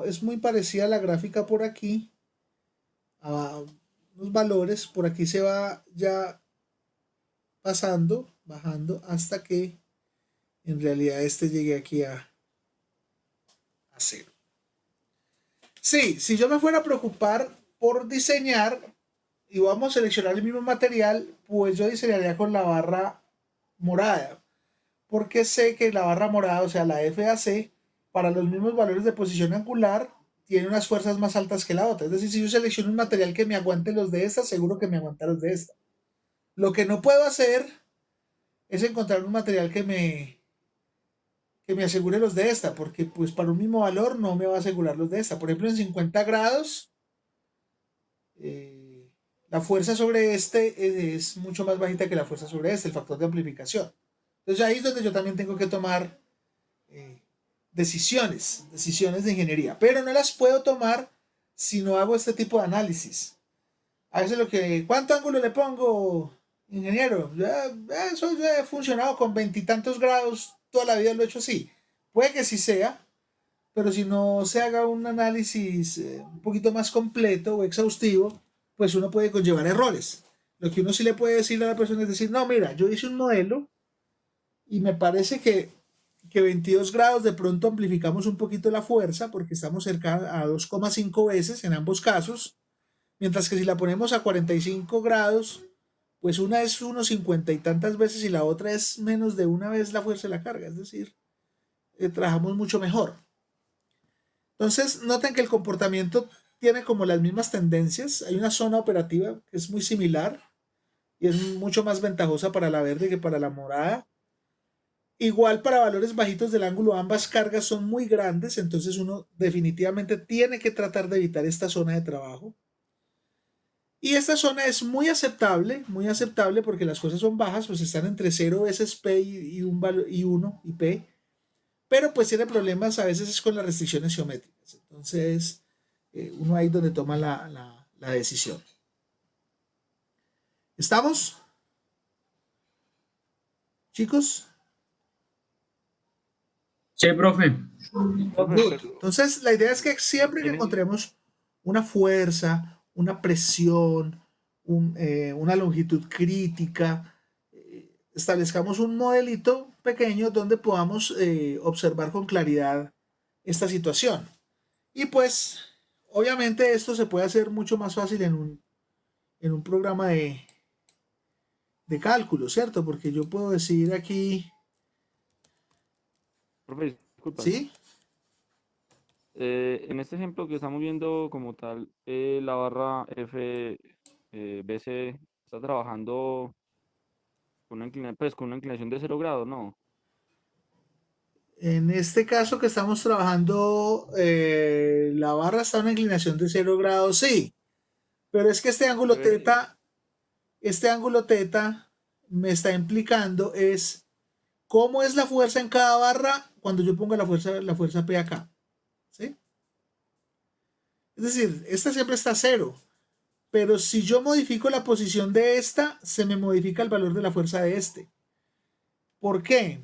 Es muy parecida a la gráfica por aquí, a los valores, por aquí se va ya pasando, bajando, hasta que en realidad este llegue aquí a 0. Sí, si yo me fuera a preocupar por diseñar y vamos a seleccionar el mismo material, pues yo diseñaría con la barra morada, porque sé que la barra morada, o sea, la FAC, para los mismos valores de posición angular, tiene unas fuerzas más altas que la otra. Es decir, si yo selecciono un material que me aguante los de esta, seguro que me aguanta los de esta. Lo que no puedo hacer es encontrar un material que me asegure los de esta, porque pues para un mismo valor no me va a asegurar los de esta. Por ejemplo, en 50 grados, eh, la fuerza sobre este es mucho más bajita que la fuerza sobre este, el factor de amplificación. Entonces ahí es donde yo también tengo que tomar eh, decisiones de ingeniería, pero no las puedo tomar si no hago este tipo de análisis. A veces ¿cuánto ángulo le pongo, ingeniero? Eso ya he funcionado con veintitantos grados, toda la vida lo he hecho así. Puede que sí sea, pero si no se haga un análisis un poquito más completo o exhaustivo, pues uno puede conllevar errores. Lo que uno sí le puede decir a la persona es decir, no, mira, yo hice un modelo y me parece que 22 grados de pronto amplificamos un poquito la fuerza porque estamos cerca a 2,5 veces en ambos casos, mientras que si la ponemos a 45 grados, pues una es unos 50 y tantas veces y la otra es menos de una vez la fuerza de la carga, es decir, trabajamos mucho mejor. Entonces, noten que el comportamiento tiene como las mismas tendencias. Hay una zona operativa que es muy similar y es mucho más ventajosa para la verde que para la morada. Igual para valores bajitos del ángulo, ambas cargas son muy grandes, entonces uno definitivamente tiene que tratar de evitar esta zona de trabajo. Y esta zona es muy aceptable porque las fuerzas son bajas, pues están entre 0 veces P y 1 y P, pero pues tiene problemas a veces es con las restricciones geométricas. Entonces, uno ahí donde toma la decisión. ¿Estamos? Chicos. Sí, profe. Profe, Good. pero Entonces, la idea es que siempre que tiene, encontremos una fuerza, una presión, una longitud crítica, establezcamos un modelito pequeño donde podamos observar con claridad esta situación. Y pues, obviamente esto se puede hacer mucho más fácil en un programa de cálculo, ¿cierto? Porque yo puedo decir aquí, profe, disculpa. ¿sí? En este ejemplo que estamos viendo como tal, la barra FBC está trabajando con pues, con una inclinación de 0 grados, ¿no? En este caso que estamos trabajando, la barra está a una inclinación de 0 grados, sí, pero es que Debería. este ángulo teta me está implicando es cómo es la fuerza en cada barra cuando yo ponga la fuerza P acá, ¿sí? Es decir, esta siempre está a 0, pero si yo modifico la posición de esta, se me modifica el valor de la fuerza de este. ¿Por qué?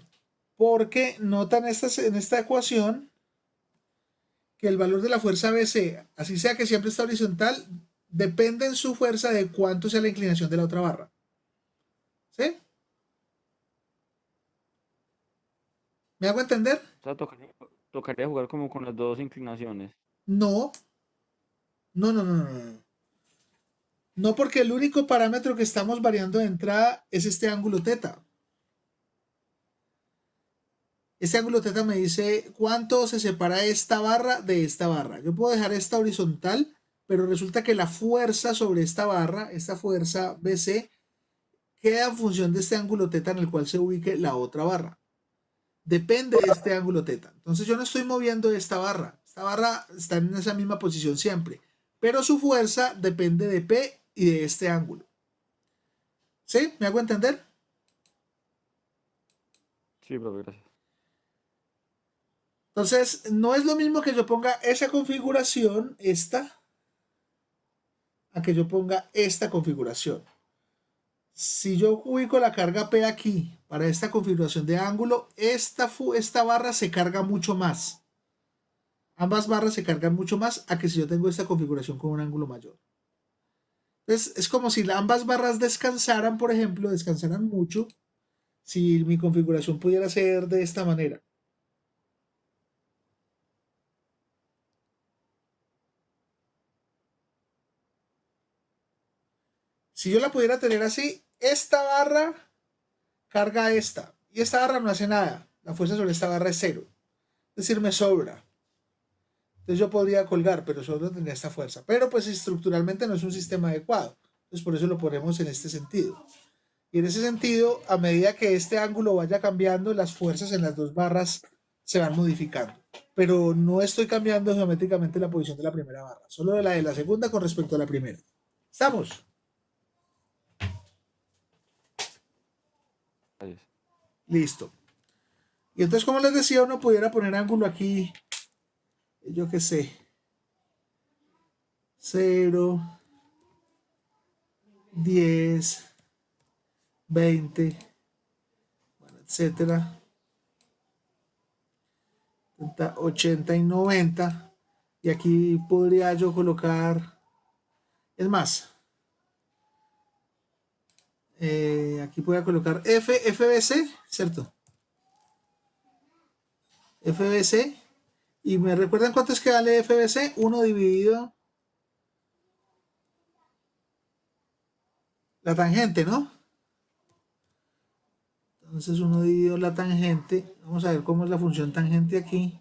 Porque notan en esta ecuación que el valor de la fuerza BC, así sea que siempre está horizontal, depende en su fuerza de cuánto sea la inclinación de la otra barra. ¿Sí? ¿Me hago entender? O sea, tocaría jugar como con las dos inclinaciones. No, no. No, porque el único parámetro que estamos variando de entrada es este ángulo teta. Este ángulo teta me dice cuánto se separa esta barra de esta barra. Yo puedo dejar esta horizontal, pero resulta que la fuerza sobre esta barra, esta fuerza BC, queda en función de este ángulo teta en el cual se ubique la otra barra. Depende de este ángulo teta. Entonces yo no estoy moviendo esta barra. Esta barra está en esa misma posición siempre. Pero su fuerza depende de P y de este ángulo. ¿Sí? ¿Me hago entender? Sí, profe, gracias. Entonces, no es lo mismo que yo ponga esa configuración, esta, a que yo ponga esta configuración. Si yo ubico la carga P aquí para esta configuración de ángulo, esta barra se carga mucho más. Ambas barras se cargan mucho más a que si yo tengo esta configuración con un ángulo mayor. Entonces, es como si ambas barras descansaran, por ejemplo, descansaran mucho, si mi configuración pudiera ser de esta manera. Si yo la pudiera tener así, esta barra carga esta. Y esta barra no hace nada. La fuerza sobre esta barra es cero. Es decir, me sobra. Entonces yo podría colgar, pero solo tendría esta fuerza. Pero pues estructuralmente no es un sistema adecuado. Entonces por eso lo ponemos en este sentido. Y en ese sentido, a medida que este ángulo vaya cambiando, las fuerzas en las dos barras se van modificando. Pero no estoy cambiando geométricamente la posición de la primera barra. Solo de la segunda con respecto a la primera. ¿Estamos? Ahí es. Listo. Y entonces, como les decía, uno pudiera poner ángulo aquí, yo qué sé, 0, 10, 20, bueno, etcétera, 80 y 90. Y aquí podría yo colocar, es más, aquí voy a colocar FBC, ¿cierto? FBC. ¿Y me recuerdan cuánto es que vale FBC? 1 dividido la tangente, ¿no? Entonces 1 dividido la tangente. Vamos a ver cómo es la función tangente aquí.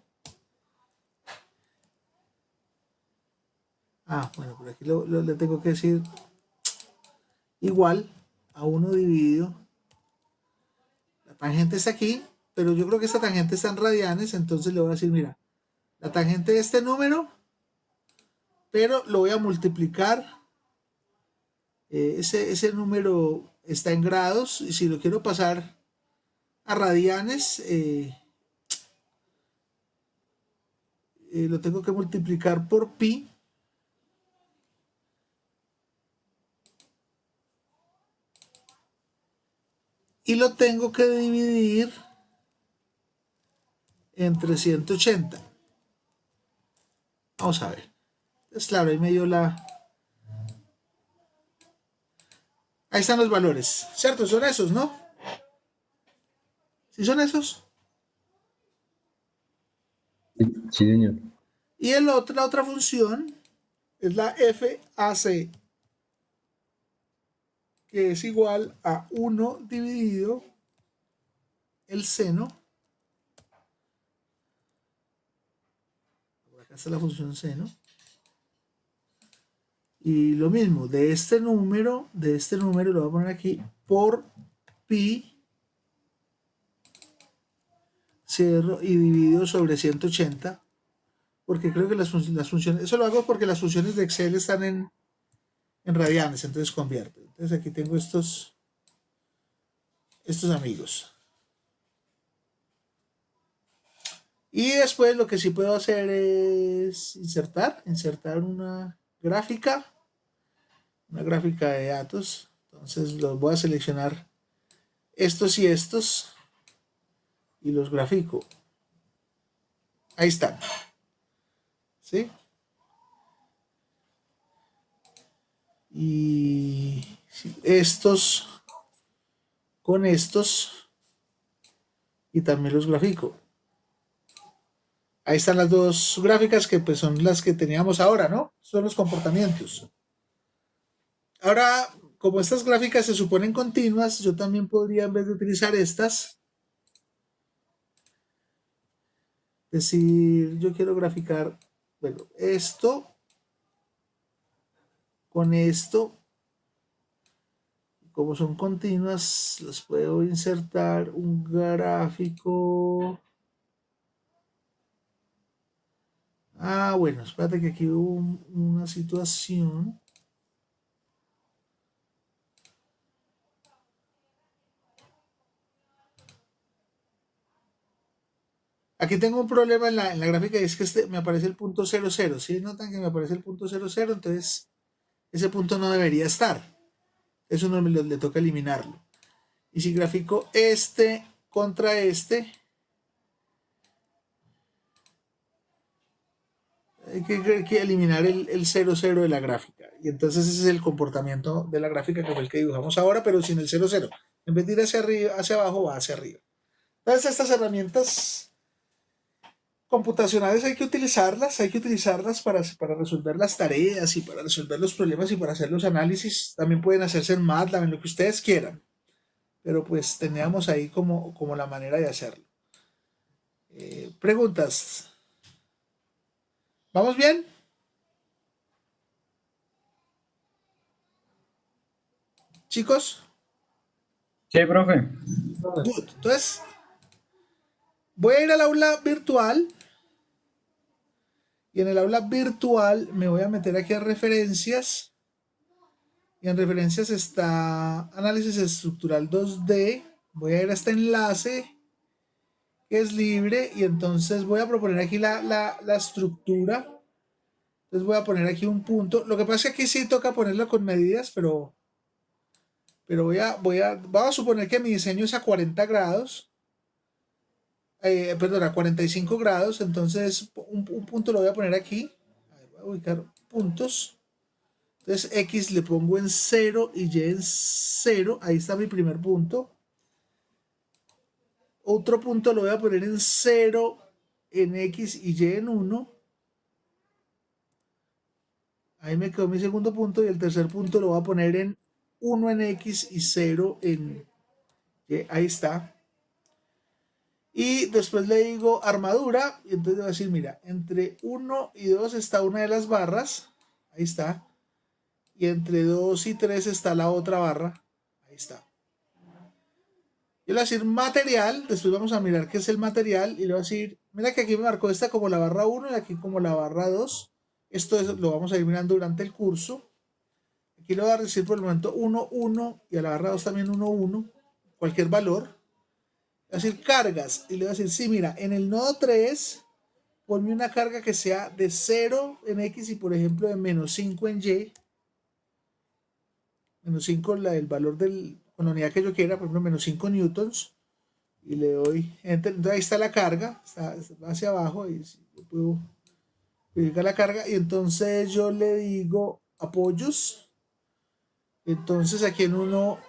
Ah, bueno, por aquí le tengo que decir igual a 1 dividido. La tangente está aquí, pero yo creo que esta tangente está en radianes, entonces le voy a decir, mira, la tangente de este número, pero lo voy a multiplicar. Ese número está en grados, y si lo quiero pasar a radianes, lo tengo que multiplicar por pi. Y lo tengo que dividir entre 180. Vamos a ver. Es claro, ahí me dio la... Ahí están los valores, ¿cierto? Son esos, ¿no? ¿Sí son esos? Sí, señor. Y la otra función es la FAC, que es igual a 1 dividido el seno. Acá está la función seno. Y lo mismo, de este número lo voy a poner aquí por pi, cierro y dividido sobre 180, porque creo que las funciones, eso lo hago porque las funciones de Excel están en radianes, entonces convierto. Entonces aquí tengo estos amigos. Y después lo que sí puedo hacer es insertar una gráfica de datos. Entonces los voy a seleccionar estos y estos y los grafico. Ahí están. ¿Sí? Y estos con estos y también los grafico. Ahí están las dos gráficas que pues son las que teníamos ahora, ¿no? Son los comportamientos. Ahora, como estas gráficas se suponen continuas, yo también podría, en vez de utilizar estas, decir, yo quiero graficar, bueno, esto con esto. Como son continuas, les puedo insertar un gráfico. Ah, bueno, espérate que aquí hubo una situación. Aquí tengo un problema en la gráfica y es que me aparece el punto 00. ¿Sí notan que me aparece el punto 00? Entonces, ese punto no debería estar. Eso no le toca eliminarlo. Y si grafico este contra este, hay que eliminar el 00 de la gráfica. Y entonces ese es el comportamiento de la gráfica como el que dibujamos ahora, pero sin el 00. En vez de ir hacia arriba, hacia abajo, va hacia arriba. Entonces estas herramientas computacionales hay que utilizarlas para resolver las tareas y para resolver los problemas y para hacer los análisis. También pueden hacerse en MATLAB, en lo que ustedes quieran, pero pues teníamos ahí como la manera de hacerlo. Preguntas. ¿Vamos bien? Chicos, Sí, profe. good. Entonces, voy a ir al aula virtual y en el aula virtual me voy a meter aquí a referencias y en referencias está análisis estructural 2D. Voy a ir a este enlace que es libre y entonces voy a proponer aquí la estructura. Entonces voy a poner aquí un punto. Lo que pasa es que aquí sí toca ponerlo con medidas, pero vamos a suponer que mi diseño es a 40 grados. Perdón, a 45 grados. Entonces un punto lo voy a poner aquí. Voy a ubicar puntos. Entonces X le pongo en 0 y Y en 0. Ahí está mi primer punto. Otro punto lo voy a poner en 0, en X y Y en 1. Ahí me quedó mi segundo punto y el tercer punto lo voy a poner en 1 en X y 0 en Y. Ahí está. Y después le digo armadura y entonces le voy a decir, mira, entre 1 y 2 está una de las barras. Ahí está. Y entre 2 y 3 está la otra barra. Ahí está. Yo le voy a decir material, después vamos a mirar qué es el material y le voy a decir, mira que aquí me marcó esta como la barra 1 y aquí como la barra 2. Lo vamos a ir mirando durante el curso. Aquí le voy a decir por el momento 1, 1 y a la barra 2 también 1, 1, cualquier valor. Le voy a decir cargas y le voy a decir, sí, mira, en el nodo 3 ponme una carga que sea de 0 en X y por ejemplo de menos 5 en Y. Menos 5 el valor con la unidad que yo quiera, por ejemplo menos 5 newtons. Y le doy enter. Entonces ahí está la carga, está hacia abajo y yo puedo verificar la carga y entonces yo le digo apoyos. Entonces aquí en uno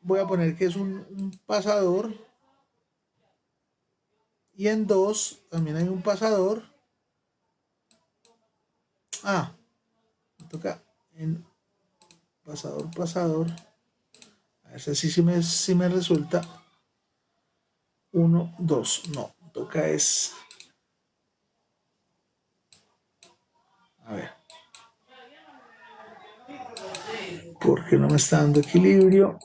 voy a poner que es un pasador y en 2 también hay un pasador. Me toca en pasador. A ver si sí me resulta 1, 2. No, toca es. A ver. Porque no me está dando equilibrio.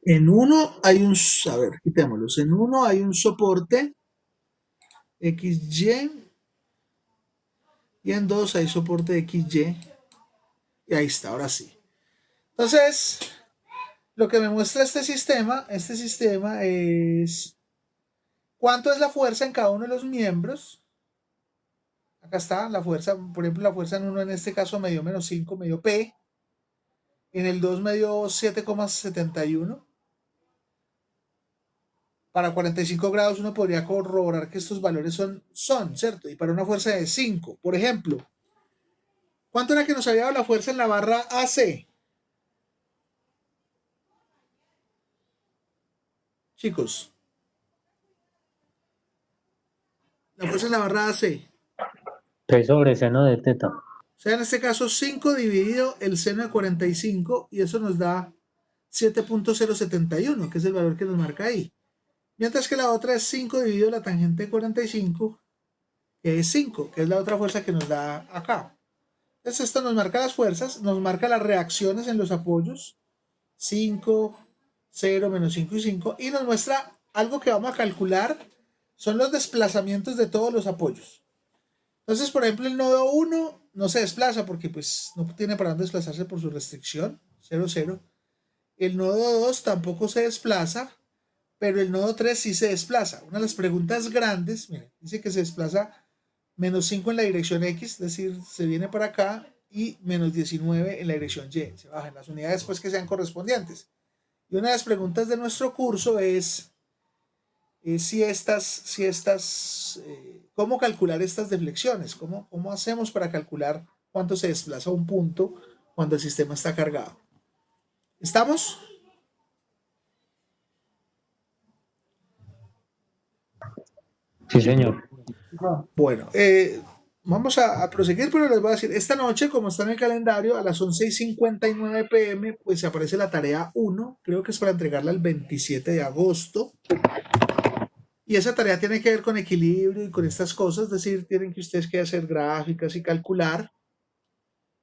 En uno hay un, a ver, quitémoslos. En uno hay un soporte XY y en 2 hay soporte XY. Y ahí está, ahora sí. Entonces, lo que me muestra este sistema es cuánto es la fuerza en cada uno de los miembros. Acá está la fuerza, por ejemplo, la fuerza en uno en este caso me dio menos 5, me dio P. En el 2 me dio 7,71. Para 45 grados uno podría corroborar que estos valores son, ¿cierto? Y para una fuerza de 5, por ejemplo, ¿cuánto era que nos había dado la fuerza en la barra AC? Chicos, la fuerza en la barra AC. P sobre seno de teta. O sea, en este caso 5 dividido el seno de 45 y eso nos da 7.071, que es el valor que nos marca ahí. Mientras que la otra es 5 dividido la tangente de 45, que es 5, que es la otra fuerza que nos da acá. Entonces esto nos marca las fuerzas, nos marca las reacciones en los apoyos, 5, 0, menos 5 y 5, y nos muestra algo que vamos a calcular, son los desplazamientos de todos los apoyos. Entonces, por ejemplo, el nodo 1 no se desplaza porque pues no tiene para dónde desplazarse por su restricción, 0, 0. El nodo 2 tampoco se desplaza, pero el nodo 3 sí se desplaza. Una de las preguntas grandes, miren, dice que se desplaza menos 5 en la dirección X, es decir, se viene para acá, y menos 19 en la dirección Y, se bajan las unidades pues que sean correspondientes. Y una de las preguntas de nuestro curso es cómo calcular estas deflexiones, cómo hacemos para calcular cuánto se desplaza un punto cuando el sistema está cargado. ¿Estamos? Sí, señor. Bueno, vamos a proseguir, pero les voy a decir, esta noche, como está en el calendario, a las 11:59 p.m., pues se aparece la tarea 1, creo que es para entregarla el 27 de agosto. Y esa tarea tiene que ver con equilibrio y con estas cosas, es decir, tienen que ustedes que hacer gráficas y calcular.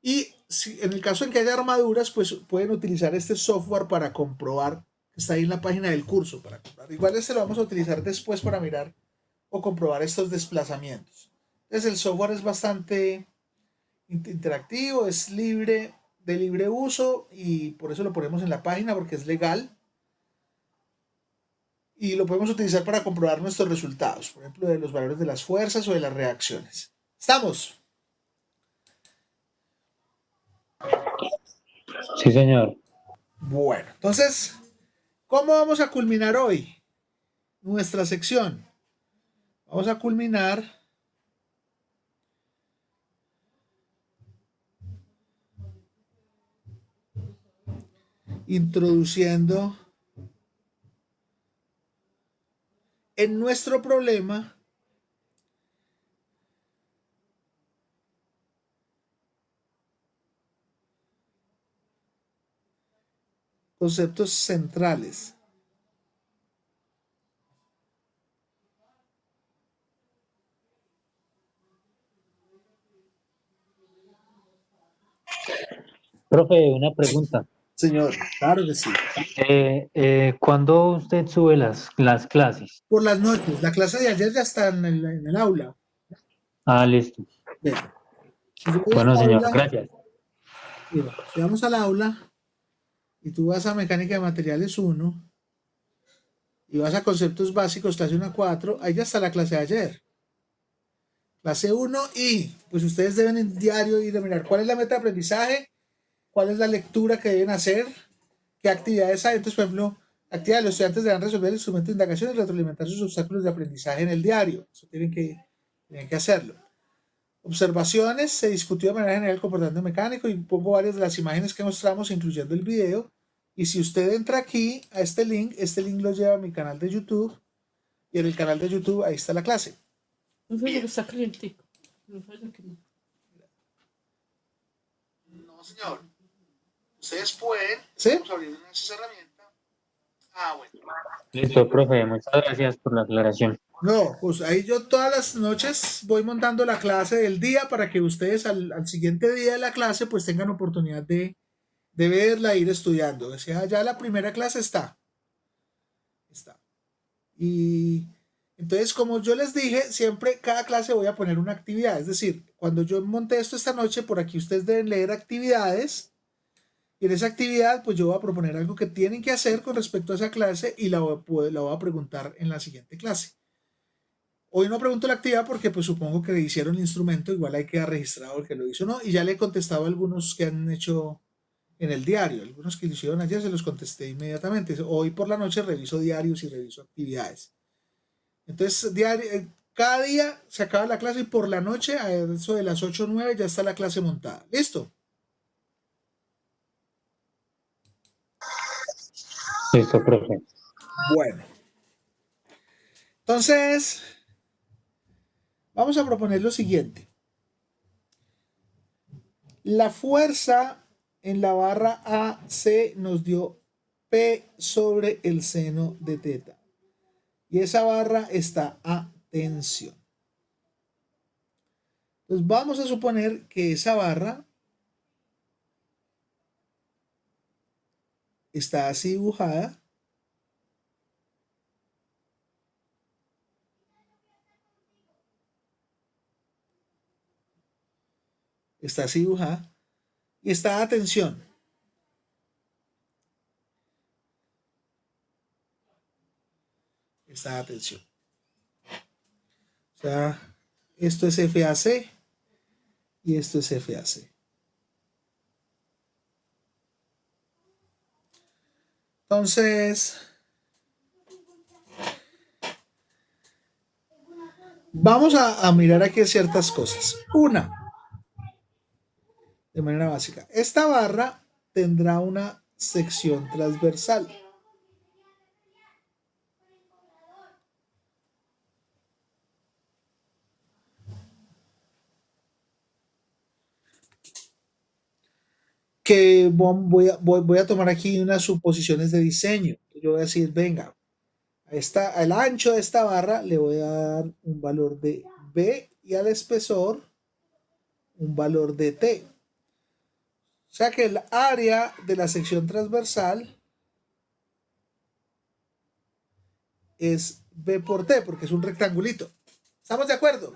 Y si, en el caso en que haya armaduras, pues pueden utilizar este software para comprobar, que está ahí en la página del curso, para comprobar. Igual este lo vamos a utilizar después para mirar o comprobar estos desplazamientos. Entonces el software es bastante interactivo, es libre, de libre uso y por eso lo ponemos en la página porque es legal y lo podemos utilizar para comprobar nuestros resultados, por ejemplo, de los valores de las fuerzas o de las reacciones. ¿Estamos? Sí, señor. Bueno, entonces, ¿cómo vamos a culminar hoy nuestra sección? Vamos a culminar introduciendo en nuestro problema conceptos centrales. Profe, una pregunta. Señor, claro que sí. ¿Cuándo usted sube las clases? Por las noches, la clase de ayer ya está en el aula. Ah, listo. Vean, si yo voy al Bueno, señor, aula, gracias. mira, si vamos al aula y tú vas a mecánica de materiales 1 y vas a conceptos básicos, clase 1 a 4, ahí ya está la clase de ayer. Clase 1 y pues ustedes deben en diario ir a mirar cuál es la meta de aprendizaje, cuál es la lectura que deben hacer, qué actividades hay. Entonces, por ejemplo, actividades, los estudiantes deberán resolver el instrumento de indagación y retroalimentar sus obstáculos de aprendizaje en el diario. Eso tienen que hacerlo. Observaciones, se discutió de manera general el comportamiento mecánico y pongo varias de las imágenes que mostramos, incluyendo el video. Y si usted entra aquí a este link lo lleva a mi canal de YouTube y en el canal de YouTube ahí está la clase. Bien. Está calientico. No, señor. Ustedes pueden. ¿Sí? Vamos a abrir esa herramienta. Ah, bueno. Listo, profe, muchas gracias por la aclaración. No, pues ahí yo todas las noches voy montando la clase del día para que ustedes al siguiente día de la clase pues tengan oportunidad de verla e ir estudiando. O sea, ya la primera clase está. Y entonces, como yo les dije, siempre cada clase voy a poner una actividad. Es decir, cuando yo monté esto esta noche, por aquí ustedes deben leer actividades. Y en esa actividad, pues yo voy a proponer algo que tienen que hacer con respecto a esa clase y la voy a preguntar en la siguiente clase. Hoy no pregunto la actividad porque pues supongo que hicieron el instrumento, igual hay que quedar registrado el que lo hizo, ¿no? Y ya le he contestado a algunos que han hecho en el diario, algunos que lo hicieron ayer se los contesté inmediatamente. Hoy por la noche reviso diarios y reviso actividades. Entonces, cada día se acaba la clase y por la noche, a eso de las 8 o 9, ya está la clase montada. ¿Listo? Listo, profe. Bueno. Entonces, vamos a proponer lo siguiente. La fuerza en la barra AC nos dio P sobre el seno de teta. Y esa barra está a tensión. Entonces vamos a suponer que esa barra está así dibujada. Está así dibujada. Y está a tensión. Está a tensión. O sea, esto es FAC y esto es FAC. Entonces, vamos a mirar aquí ciertas cosas. Una, de manera básica. Esta barra tendrá una sección transversal. Que voy a tomar aquí unas suposiciones de diseño. Yo voy a decir, venga, al ancho de esta barra le voy a dar un valor de B y al espesor un valor de T. O sea que el área de la sección transversal es B por T, porque es un rectangulito. ¿Estamos de acuerdo?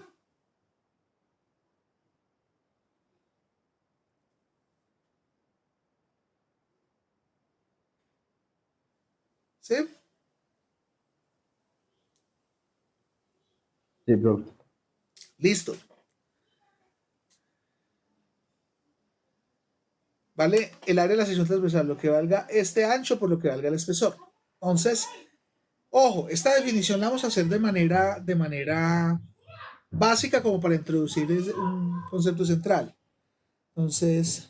¿Sí? Sí, profe. Listo. ¿Vale? El área de la sección transversal, lo que valga este ancho por lo que valga el espesor. Entonces, ojo, esta definición la vamos a hacer de manera básica como para introducir un concepto central. Entonces,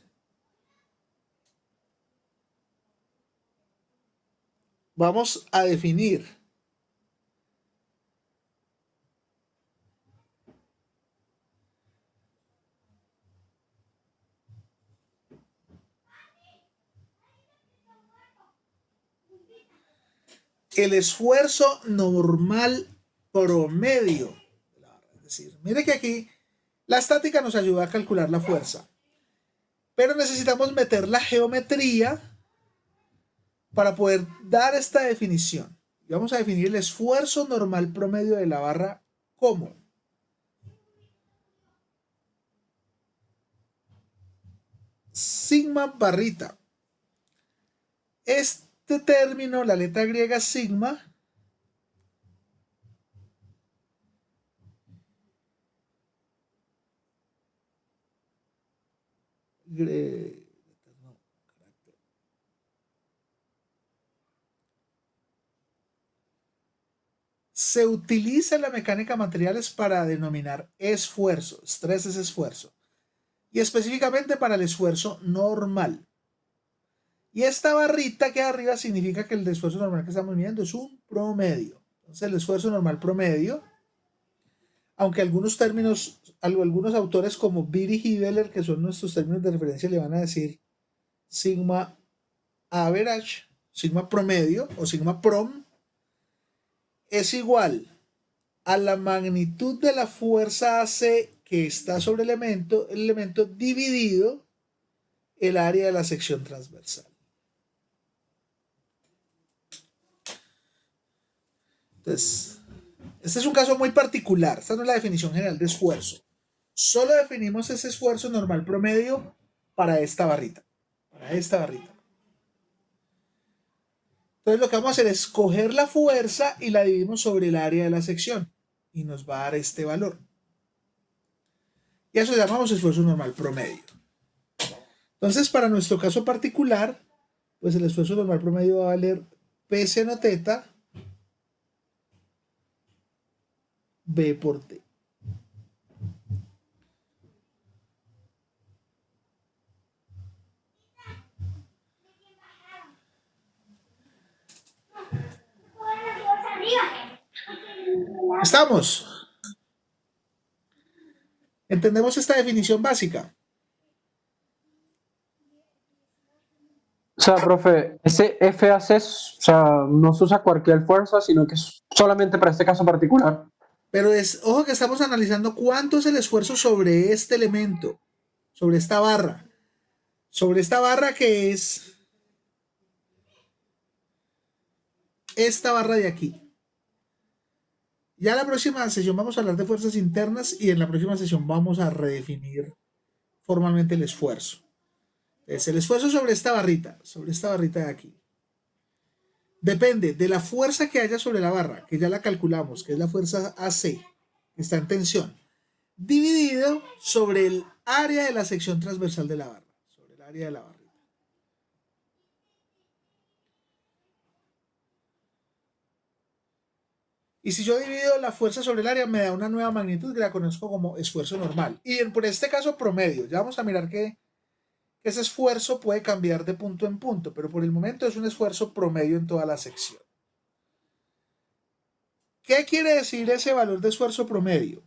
vamos a definir el esfuerzo normal promedio. Es decir, mire que aquí la estática nos ayuda a calcular la fuerza, pero necesitamos meter la geometría para poder dar esta definición. Y vamos a definir el esfuerzo normal promedio de la barra como sigma barrita. Este término, la letra griega sigma, se utiliza en la mecánica de materiales para denominar esfuerzo. Estrés es esfuerzo. Y específicamente para el esfuerzo normal. Y esta barrita que arriba significa que el esfuerzo normal que estamos midiendo es un promedio. Entonces el esfuerzo normal promedio, aunque algunos términos, algunos autores como Beatty y Beller, que son nuestros términos de referencia, le van a decir sigma average, sigma promedio o sigma prom, es igual a la magnitud de la fuerza AC que está sobre el elemento dividido el área de la sección transversal. Entonces, este es un caso muy particular. Esta no es la definición general de esfuerzo. Solo definimos ese esfuerzo normal promedio para esta barrita. Para esta barrita. Entonces lo que vamos a hacer es coger la fuerza y la dividimos sobre el área de la sección. Y nos va a dar este valor. Y a eso llamamos esfuerzo normal promedio. Entonces, para nuestro caso particular, pues el esfuerzo normal promedio va a valer P seno teta B por T. ¿Estamos? ¿Entendemos esta definición básica? O sea, profe, ese FAC, o sea, no se usa cualquier fuerza, sino que es solamente para este caso particular. Pero ojo que estamos analizando cuánto es el esfuerzo sobre este elemento, sobre esta barra. Sobre esta barra que es esta barra de aquí. Ya en la próxima sesión vamos a hablar de fuerzas internas y en la próxima sesión vamos a redefinir formalmente el esfuerzo. Es el esfuerzo sobre esta barrita de aquí. Depende de la fuerza que haya sobre la barra, que ya la calculamos, que es la fuerza AC, que está en tensión, dividido sobre el área de la sección transversal de la barra, sobre el área de la barrita. Y si yo divido la fuerza sobre el área, me da una nueva magnitud que la conozco como esfuerzo normal. Y por este caso promedio, ya vamos a mirar que que ese esfuerzo puede cambiar de punto en punto, pero por el momento es un esfuerzo promedio en toda la sección. ¿Qué quiere decir ese valor de esfuerzo promedio?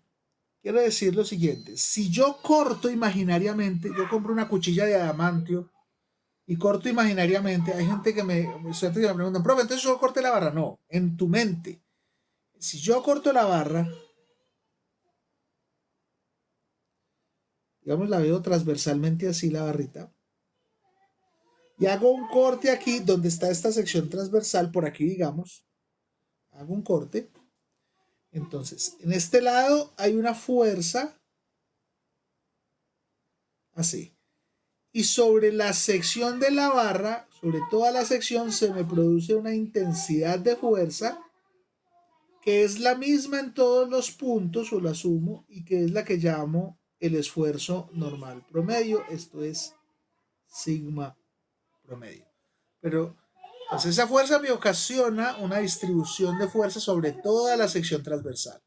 Quiere decir lo siguiente: si yo corto imaginariamente, yo compro una cuchilla de adamantio y corto imaginariamente, hay gente que me preguntan, profe, entonces yo corté la barra. No, en tu mente, si yo corto la barra, digamos, la veo transversalmente así la barrita, y hago un corte aquí donde está esta sección transversal, por aquí digamos, hago un corte. Entonces, en este lado hay una fuerza, así. Y sobre la sección de la barra, sobre toda la sección, se me produce una intensidad de fuerza que es la misma en todos los puntos, o la sumo, y que es la que llamo el esfuerzo normal promedio. Esto es sigma promedio. Pero entonces esa fuerza me ocasiona una distribución de fuerza sobre toda la sección transversal.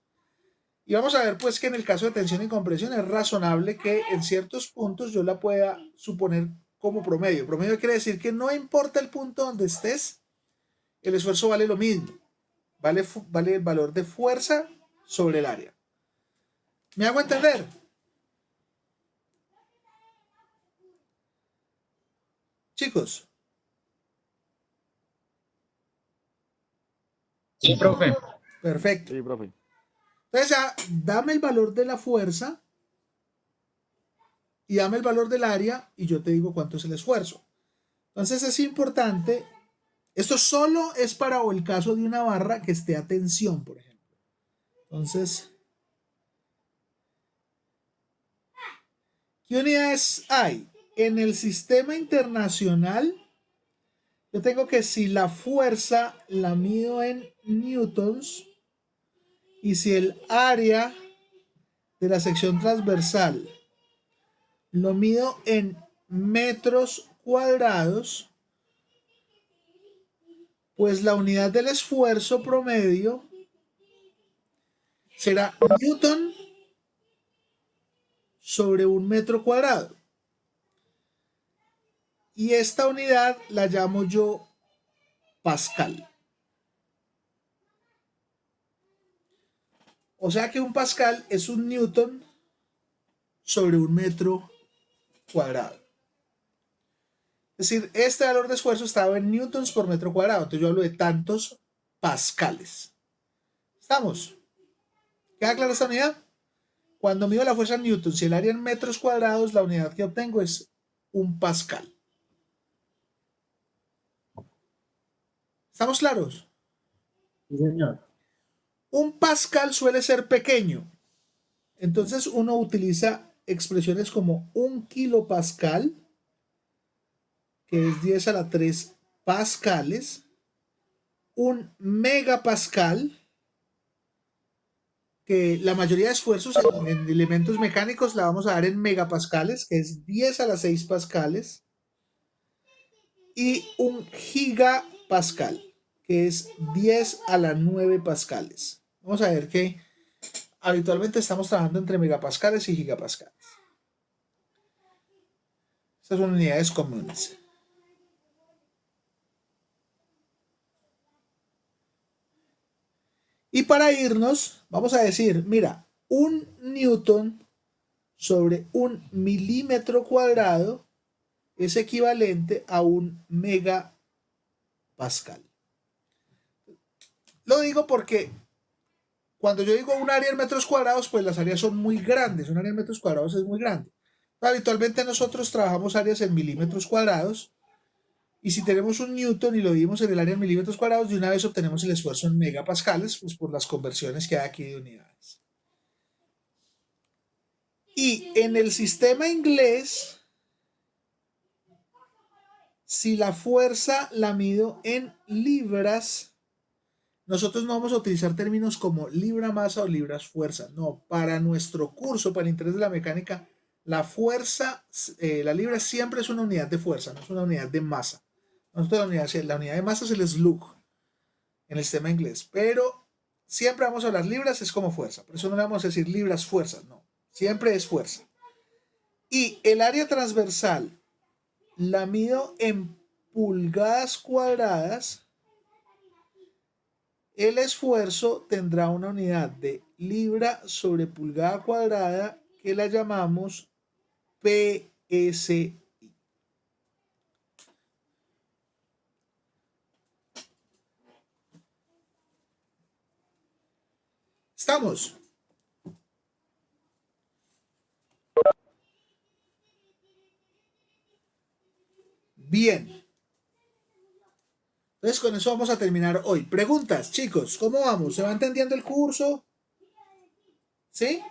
Y vamos a ver pues que en el caso de tensión y compresión es razonable que en ciertos puntos yo la pueda suponer como promedio. Promedio quiere decir que no importa el punto donde estés, el esfuerzo vale lo mismo. Vale el valor de fuerza sobre el área. ¿Me hago entender? Chicos. Sí, profe. Perfecto. Sí, profe. Entonces ya, dame el valor de la fuerza y dame el valor del área y yo te digo cuánto es el esfuerzo. Entonces es importante, esto solo es para el caso de una barra que esté a tensión, por ejemplo. Entonces, ¿qué unidades hay? En el sistema internacional, yo tengo que si la fuerza la mido en newtons y si el área de la sección transversal lo mido en metros cuadrados, pues la unidad del esfuerzo promedio será newton sobre un metro cuadrado. Y esta unidad la llamo yo pascal. O sea que un pascal es un newton sobre un metro cuadrado. Es decir, este valor de esfuerzo estaba en newtons por metro cuadrado. Entonces yo hablo de tantos pascales. ¿Estamos? ¿Queda clara esta unidad? Cuando mido la fuerza en newtons y el área en metros cuadrados, la unidad que obtengo es un pascal. ¿Estamos claros? Sí, señor. Un pascal suele ser pequeño. Entonces uno utiliza expresiones como un kilopascal, que es 10 a la 3 pascales, un megapascal, que la mayoría de esfuerzos en elementos mecánicos la vamos a dar en megapascales, que es 10 a la 6 pascales, y un gigapascal, que es 10 a la 9 pascales. Vamos a ver que habitualmente estamos trabajando entre megapascales y gigapascales. Estas son unidades comunes. Y para irnos, vamos a decir, mira, un newton sobre un milímetro cuadrado es equivalente a un megapascal. Lo digo porque cuando yo digo un área en metros cuadrados, pues las áreas son muy grandes. Un área en metros cuadrados es muy grande. Habitualmente nosotros trabajamos áreas en milímetros cuadrados. Y si tenemos un newton y lo dividimos en el área en milímetros cuadrados, de una vez obtenemos el esfuerzo en megapascales, pues por las conversiones que hay aquí de unidades. Y en el sistema inglés, si la fuerza la mido en libras, nosotros no vamos a utilizar términos como libra masa o libras fuerza. No, para nuestro curso, para el interés de la mecánica, la fuerza, la libra siempre es una unidad de fuerza, no es una unidad de masa. Nosotros la unidad de masa es el slug en el sistema inglés, pero siempre vamos a hablar libras, es como fuerza. Por eso no le vamos a decir libras fuerzas, no. Siempre es fuerza. Y el área transversal la mido en pulgadas cuadradas, el esfuerzo tendrá una unidad de libra sobre pulgada cuadrada que la llamamos PSI. ¿Estamos? Bien. Entonces con eso vamos a terminar hoy. Preguntas, chicos, ¿cómo vamos? ¿Se va entendiendo el curso? ¿Sí?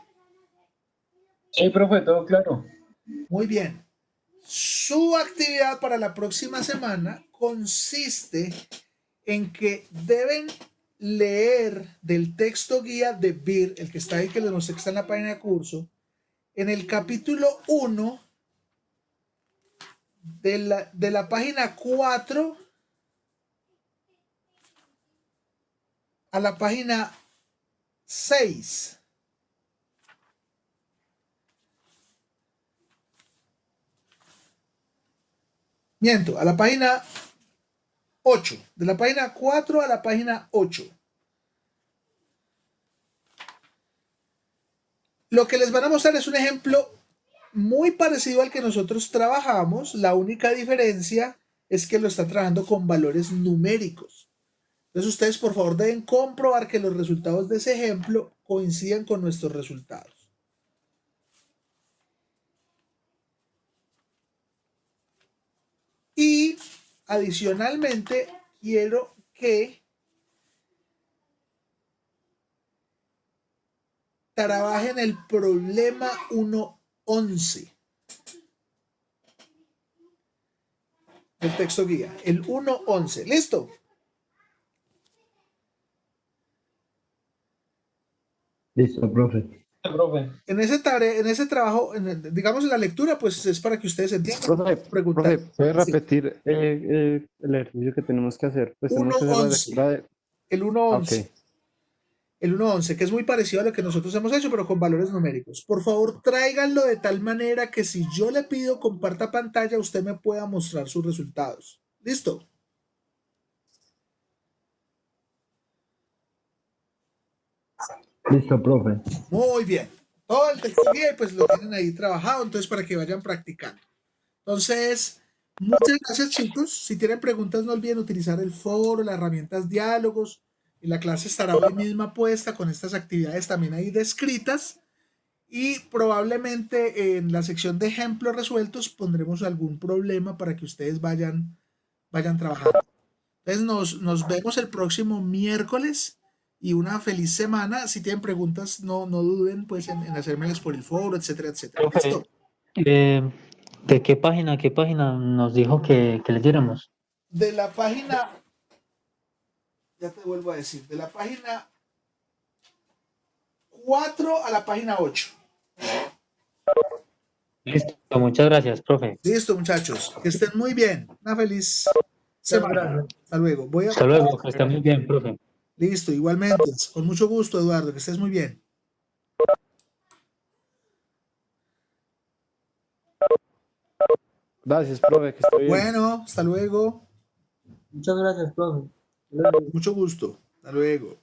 Sí, profe, todo claro. Muy bien. Su actividad para la próxima semana consiste en que deben leer del texto guía de BIR, el que está ahí, que nos está en la página de curso, en el capítulo 1 de la página 4 a la página 6. Miento, a la página 8. De la página 4 a la página 8. Lo que les van a mostrar es un ejemplo muy parecido al que nosotros trabajamos. La única diferencia es que lo están trabajando con valores numéricos. Entonces ustedes por favor deben comprobar que los resultados de ese ejemplo coincidan con nuestros resultados. Y adicionalmente quiero que trabajen el problema 1.11 del texto guía. El 1.11. ¿Listo? Listo, profe. En ese trabajo, digamos en la lectura, pues es para que ustedes entiendan. Profe, Preguntar. ¿puede Sí. repetir el ejercicio que tenemos que hacer? Pues tenemos que hacer la 1.11. lectura de... El Ah, 1.11. ok. El 1.11, que es muy parecido a lo que nosotros hemos hecho, pero con valores numéricos. Por favor, tráiganlo de tal manera que si yo le pido comparta pantalla, usted me pueda mostrar sus resultados. ¿Listo? Listo, profe. Muy bien. Todo el texto guía, pues lo tienen ahí trabajado, entonces para que vayan practicando. Entonces, muchas gracias, chicos. Si tienen preguntas, no olviden utilizar el foro, las herramientas diálogos. Y la clase estará hoy misma puesta con estas actividades también ahí descritas. Y probablemente en la sección de ejemplos resueltos pondremos algún problema para que ustedes vayan trabajando. Entonces nos vemos el próximo miércoles y una feliz semana. Si tienen preguntas, no duden pues en hacérmelas por el foro, etcétera, etcétera. Profe, ¿Listo? ¿de qué página nos dijo que leyéramos? De la página, ya te vuelvo a decir, de la página 4 a la página 8. Listo, muchas gracias, profe. Listo, muchachos. Que estén muy bien. Una feliz semana. Hasta luego. Hasta luego, que esté muy bien, profe. Listo, igualmente. Con mucho gusto, Eduardo. Que estés muy bien. Gracias, profe, que esté bien. Bueno, hasta luego. Muchas gracias, profe. Mucho gusto. Hasta luego.